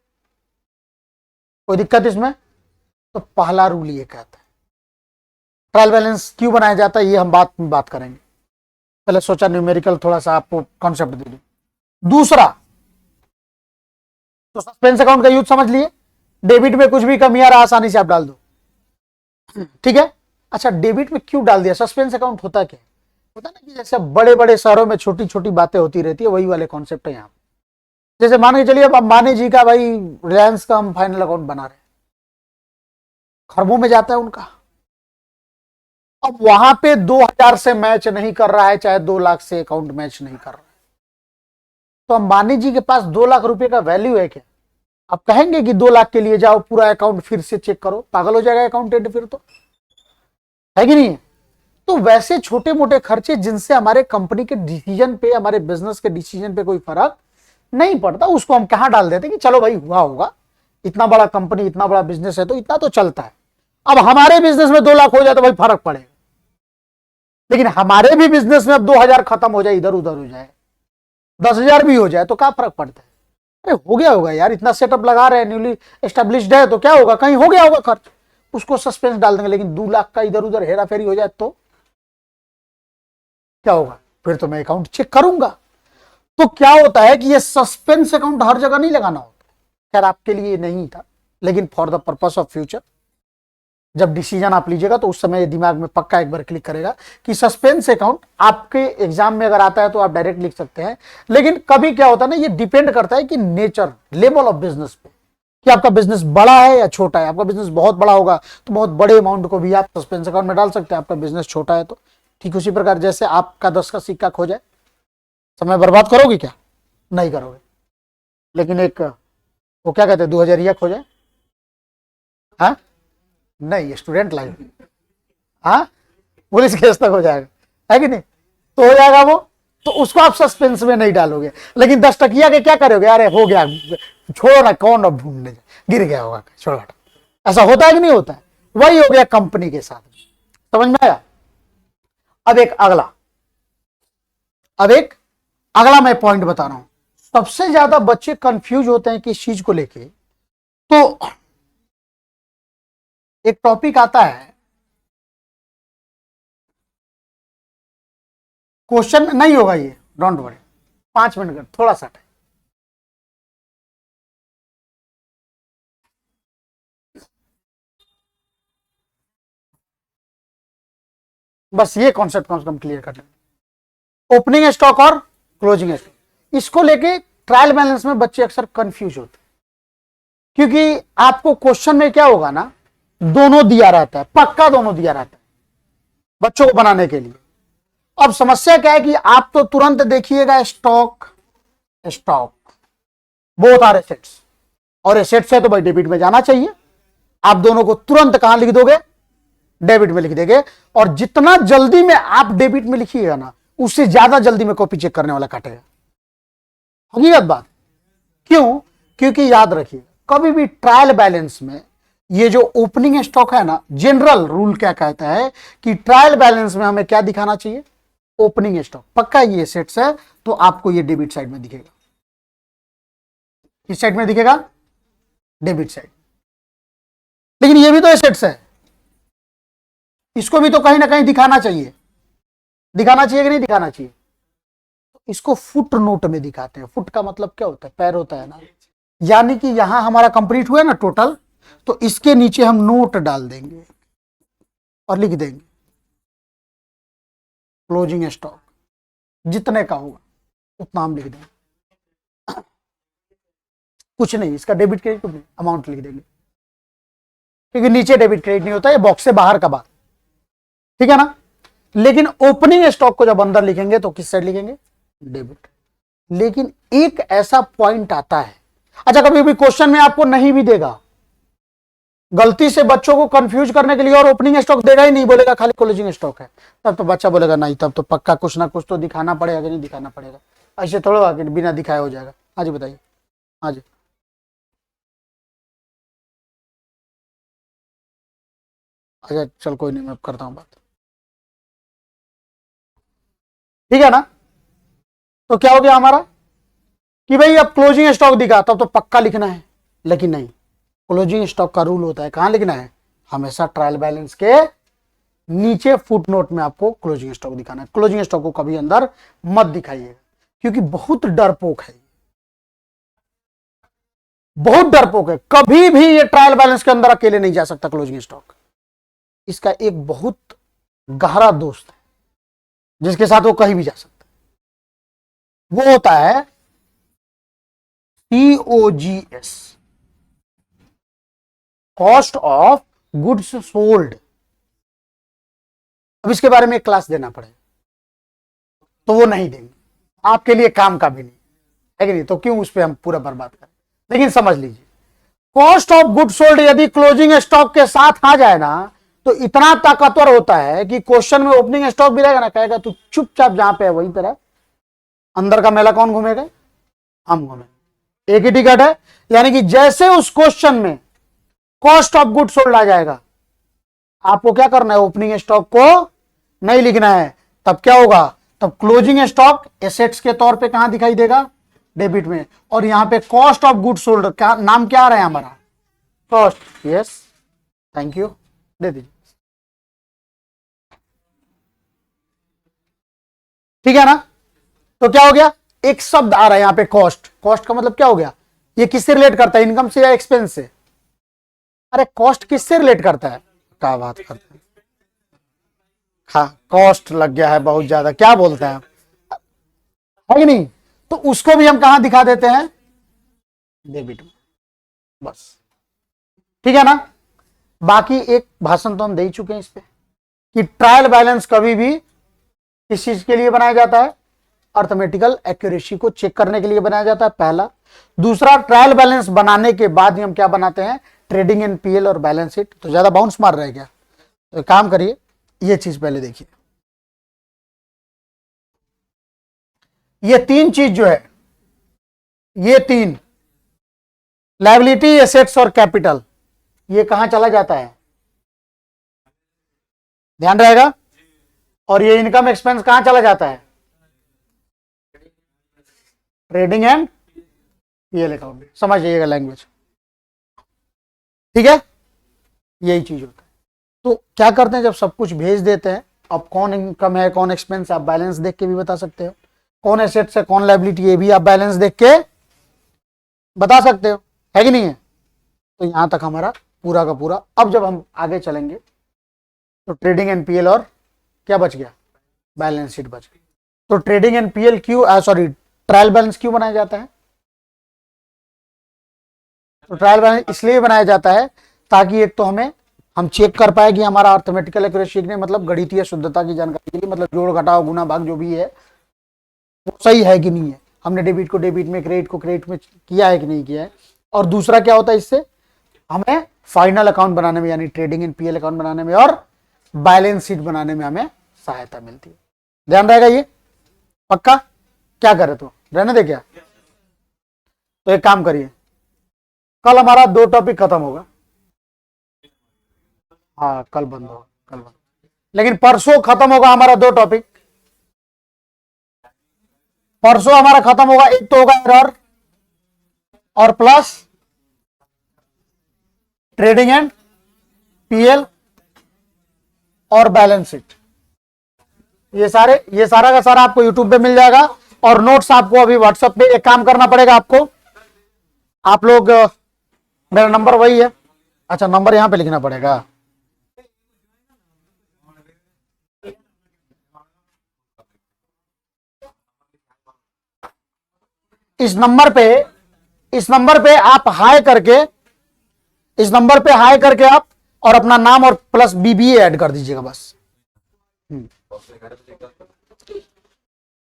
कोई दिक्कत इसमें? तो पहला रूल ये कहता है। ट्रायल बैलेंस क्यों बनाया जाता है ये हम बात में बात करेंगे, पहले सोचा न्यूमेरिकल थोड़ा सा आपको कॉन्सेप्ट दे दूं। दूसरा, तो सस्पेंस अकाउंट का यूज समझ लिए, डेबिट में कुछ भी कमी आ रहा आसानी से आप डाल दो। ठीक है, अच्छा डेबिट में क्यों डाल दिया? सस्पेंस अकाउंट होता क्या? होता ना कि जैसे बड़े बड़े शहरों में छोटी छोटी बातें होती रहती है, वही वाले कॉन्सेप्ट है यहाँ। जैसे मान के चलिए अब अंबानी जी का, भाई रिलायंस का हम फाइनल अकाउंट बना रहे हैं, खरबों में जाता है उनका। अब वहां पे 2,000 से मैच नहीं कर रहा है, चाहे 2 लाख से अकाउंट मैच नहीं कर रहा है, तो अंबानी जी के पास 2 लाख रुपए का वैल्यू है क्या? आप कहेंगे कि 2 लाख के लिए जाओ पूरा अकाउंट फिर से चेक करो, पागल हो जाएगा अकाउंटेंट फिर, तो है कि नहीं? तो वैसे छोटे मोटे खर्चे जिनसे हमारे कंपनी के डिसीजन पे, हमारे बिजनेस के डिसीजन पे कोई फर्क नहीं पड़ता, उसको हम कहां डाल देते कि चलो भाई हुआ होगा, इतना बड़ा कंपनी, इतना बड़ा बिजनेस है तो इतना तो चलता है। अब हमारे बिजनेस में 2 लाख हो जाए तो भाई फर्क पड़ेगा, लेकिन हमारे भी बिजनेस में अब 2,000 खत्म हो जाए, इधर उधर हो जाए, 10,000 भी हो जाए तो क्या फर्क पड़ता है? अरे हो गया होगा यार, इतना सेटअप लगा रहे हैं, न्यूली एस्टेब्लिश्ड है, तो क्या होगा, कहीं हो गया होगा खर्च, उसको सस्पेंस डाल देंगे। लेकिन 2 लाख का इधर उधर हेरा फेरी हो जाए तो क्या होगा? फिर तो मैं अकाउंट चेक करूंगा। तो क्या होता है कि ये सस्पेंस अकाउंट हर जगह नहीं लगाना होता, खैर आपके लिए नहीं था, लेकिन for the purpose of future जब डिसीजन आप लीजिएगा तो उस समय दिमाग में पक्का एक बार क्लिक करेगा कि सस्पेंस अकाउंट आपके एग्जाम में अगर आता है तो आप डायरेक्ट लिख सकते हैं। लेकिन कभी क्या होता है ना, ये डिपेंड करता है कि नेचर, लेवल ऑफ बिजनेस पे, कि आपका बिजनेस बड़ा है या छोटा है। आपका बिजनेस बहुत बड़ा होगा तो बहुत बड़े अमाउंट को भी आप सस्पेंस अकाउंट में डाल सकते हैं, आपका बिजनेस छोटा है तो ठीक उसी प्रकार जैसे आपका 10 का सिक्का खो जाए, समय बर्बाद करोगे क्या? नहीं करोगे। लेकिन एक वो क्या कहते हैं 2,000 खो जाए, हाँ नहीं, स्टूडेंट लाइफ में, हाँ पुलिस केस तक हो जाएगा, है कि नहीं? तो हो जाएगा वो, तो उसको आप सस्पेंस में नहीं डालोगे। लेकिन 10 टकिया के क्या करोगे, अरे हो गया, छोड़ो ना, कौन अब ढूंढने जाए, गिर गया होगा, छोड़ो हटो। ऐसा होता है कि नहीं होता है? वही हो गया कंपनी के साथ। समझ में आया? अब एक अगला मैं पॉइंट बता रहा हूं। सबसे ज्यादा बच्चे कंफ्यूज होते हैं किस चीज को लेके, तो एक टॉपिक आता है, क्वेश्चन नहीं होगा ये, डोंट वरी, 5 मिनट का थोड़ा सा टाइम। बस ये कॉन्सेप्ट कम से कम क्लियर कर लें। ओपनिंग स्टॉक और क्लोजिंग स्टॉक, इसको लेके ट्रायल बैलेंस में बच्चे अक्सर कंफ्यूज होते हैं, क्योंकि आपको क्वेश्चन में क्या होगा ना, दोनों दिया रहता है, पक्का दोनों दिया रहता है बच्चों को बनाने के लिए। अब समस्या क्या है कि आप तो तुरंत देखिएगा स्टॉक बोथ आर एसेट्स, और एसेट्स है तो भाई डेबिट में जाना चाहिए। आप दोनों को तुरंत कहां लिख दोगे, डेबिट में लिख देंगे। और जितना जल्दी में आप डेबिट में लिखिएगा ना, उससे ज्यादा जल्दी में कॉपी चेक करने वाला काटेगा। हकीकत बात। क्यों? क्योंकि याद रखिए, कभी भी ट्रायल बैलेंस में ये जो ओपनिंग स्टॉक है ना, जनरल रूल क्या कहता है कि ट्रायल बैलेंस में हमें क्या दिखाना चाहिए, ओपनिंग स्टॉक। पक्का ये एसेट्स है तो आपको ये डेबिट साइड में दिखेगा। किस साइड में दिखेगा? Debit side. लेकिन ये भी तो एसेट्स है, इसको भी तो कहीं ना कहीं दिखाना चाहिए कि नहीं दिखाना चाहिए? इसको फुट नोट में दिखाते हैं। फुट का मतलब क्या होता है? पैर होता है ना। यानी कि यहां हमारा कंप्लीट हुआ ना टोटल, तो इसके नीचे हम नोट डाल देंगे और लिख देंगे क्लोजिंग स्टॉक, जितने का होगा उतना हम लिख देंगे। कुछ नहीं, इसका डेबिट क्रेडिट कुछ नहीं, अमाउंट लिख देंगे, क्योंकि नीचे डेबिट क्रेडिट नहीं होता, ये बॉक्स से बाहर का बात, ठीक है ना। लेकिन ओपनिंग स्टॉक को जब अंदर लिखेंगे तो किस साइड लिखेंगे? डेबिट। लेकिन एक ऐसा पॉइंट आता है, अच्छा कभी भी क्वेश्चन में आपको नहीं भी देगा, गलती से बच्चों को कंफ्यूज करने के लिए, और ओपनिंग स्टॉक देगा ही नहीं, बोलेगा खाली क्लोजिंग स्टॉक है, तब तो बच्चा बोलेगा नहीं, तब तो पक्का कुछ ना कुछ तो दिखाना पड़ेगा कि नहीं दिखाना पड़ेगा। ऐसे थोड़ा बिना दिखाए हो जाएगा। हाँ जी बताइए। हाँ जी, अच्छा चल कोई नहीं, मैं करता हूँ बात, ठीक है ना। तो क्या हो गया हमारा कि भाई अब क्लोजिंग स्टॉक दिखा तब तो पक्का लिखना है, लेकिन नहीं, क्लोजिंग स्टॉक का रूल होता है कहां लिखना है, हमेशा ट्रायल बैलेंस के नीचे फुट नोट में आपको क्लोजिंग स्टॉक दिखाना है। क्लोजिंग स्टॉक को कभी अंदर मत दिखाइएगा, क्योंकि बहुत डरपोक है, बहुत डरपोक है। कभी भी ये ट्रायल बैलेंस के अंदर अकेले नहीं जा सकता क्लोजिंग स्टॉक। इसका एक बहुत गहरा दोस्त है जिसके साथ वो कहीं भी जा सकता है, वो होता है COGS, cost of goods sold. अब इसके बारे में एक क्लास देना पड़ेगा, तो वो नहीं देंगे, आपके लिए काम का भी नहीं है कि नहीं, तो क्यों उस पर हम पूरा बर्बाद करें। लेकिन समझ लीजिए, कॉस्ट ऑफ गुड्स सोल्ड यदि क्लोजिंग स्टॉक के साथ आ जाए ना, तो इतना ताकतवर होता है कि क्वेश्चन में ओपनिंग स्टॉक भी रहेगा ना, कहेगा तू चुपचाप जहां पे है वहीं पे रह, अंदर का मेला कौन घूमेगा? हम घूमेंगे, एक ही टिकट है। यानी कि जैसे उस क्वेश्चन में कॉस्ट ऑफ गुड्स सोल्ड आ जाएगा, आपको क्या करना है, ओपनिंग स्टॉक को नहीं लिखना है। तब क्या होगा, तब क्लोजिंग स्टॉक एसेट्स के तौर पे कहां दिखाई देगा? डेबिट में। और यहां पे कॉस्ट ऑफ गुड्स सोल्ड का नाम क्या आ रहा है हमारा? कॉस्ट। यस, थैंक यू, दे दीजिए, ठीक है ना। तो क्या हो गया, एक शब्द आ रहा है यहां पे कॉस्ट। कॉस्ट का मतलब क्या हो गया, ये किससे रिलेट करता है, इनकम से या एक्सपेंस से? अरे कॉस्ट किससे रिलेट करता है, क्या बात करते हैं। हाँ, कॉस्ट लग गया है बहुत ज्यादा, क्या बोलते हैं, है कि नहीं? तो उसको भी हम कहां दिखा देते हैं? डेबिट में, बस, ठीक है ना। बाकी एक भाषण तो हम दे ही चुके हैं इस पे, कि ट्रायल बैलेंस कभी भी किस चीज के लिए बनाया जाता है? अर्थमेटिकल एक्यूरेसी को चेक करने के लिए बनाया जाता है, पहला। दूसरा, ट्रायल बैलेंस बनाने के बाद ही हम क्या बनाते हैं? ट्रेडिंग एनपीएल और बैलेंस शीट। तो ज्यादा बाउंस मार रहा है क्या? तो एक काम करिए, ये चीज पहले देखिए। ये तीन चीज जो है, ये तीन लायबिलिटी, एसेट्स और कैपिटल, ये कहां चला जाता है? ध्यान रहेगा। और ये इनकम एक्सपेंस कहां चला जाता है? Trading and PL account. समझ जाइएगा लैंग्वेज, ठीक है। यही चीज होता है। तो क्या करते हैं, जब सब कुछ भेज देते हैं, अब कौन इनकम है कौन एक्सपेंस, आप बैलेंस देख के भी बता सकते हो, कौन एसेट्स है कौन लायबिलिटी, ये भी आप बैलेंस देख के बता सकते हो, है कि नहीं है। तो यहां तक हमारा पूरा का पूरा। अब जब हम आगे चलेंगे तो ट्रेडिंग एनपीएल और क्या बच गया? बैलेंस शीट बच गई। तो ट्रेडिंग एनपीएल क्यों, सॉरी, ट्रायल बैलेंस क्यों बनाया जाता है? तो ट्रायल बैलेंस इसलिए बनाया जाता है ताकि एक तो हम चेक कर पाए कि हमारा अर्थमेटिकल एक्यूरेसी ने, मतलब गणितीय शुद्धता की जानकारी के लिए, मतलब जोड़ घटाव गुना भाग जो भी है वो सही है कि नहीं है, हमने डेबिट को डेबिट में, क्रेडिट को क्रेडिट में किया है कि नहीं किया है। और दूसरा क्या होता है, इससे हमें फाइनल अकाउंट बनाने में, यानी ट्रेडिंग एंड पीएल अकाउंट बनाने में और बैलेंस शीट बनाने में हमें सहायता मिलती है। ध्यान रहेगा ये पक्का? क्या करे तो रहने दे क्या? तो एक काम करिए, कल हमारा 2 टॉपिक खत्म होगा। हाँ कल बंद होगा, कल बंद, लेकिन परसों खत्म होगा हमारा 2 टॉपिक। परसों हमारा खत्म होगा, एक तो होगा एरर और प्लस ट्रेडिंग एंड पीएल और बैलेंस शीट। ये सारा का सारा आपको यूट्यूब पे मिल जाएगा। और नोट्स आपको अभी व्हाट्सएप पे, एक काम करना पड़ेगा आपको, आप लोग, मेरा नंबर वही है। अच्छा, नंबर यहां पे लिखना पड़ेगा। इस नंबर पे आप हाई करके, इस नंबर पे हाई करके आप और अपना नाम और प्लस बीबीए ऐड कर दीजिएगा बस।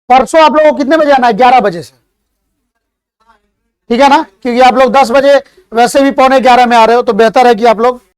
परसों आप लोगों को कितने बजे आना है? 11 बजे से, ठीक है ना, क्योंकि आप लोग 10 बजे वैसे भी 11:15 में आ रहे हो, तो बेहतर है कि आप लोग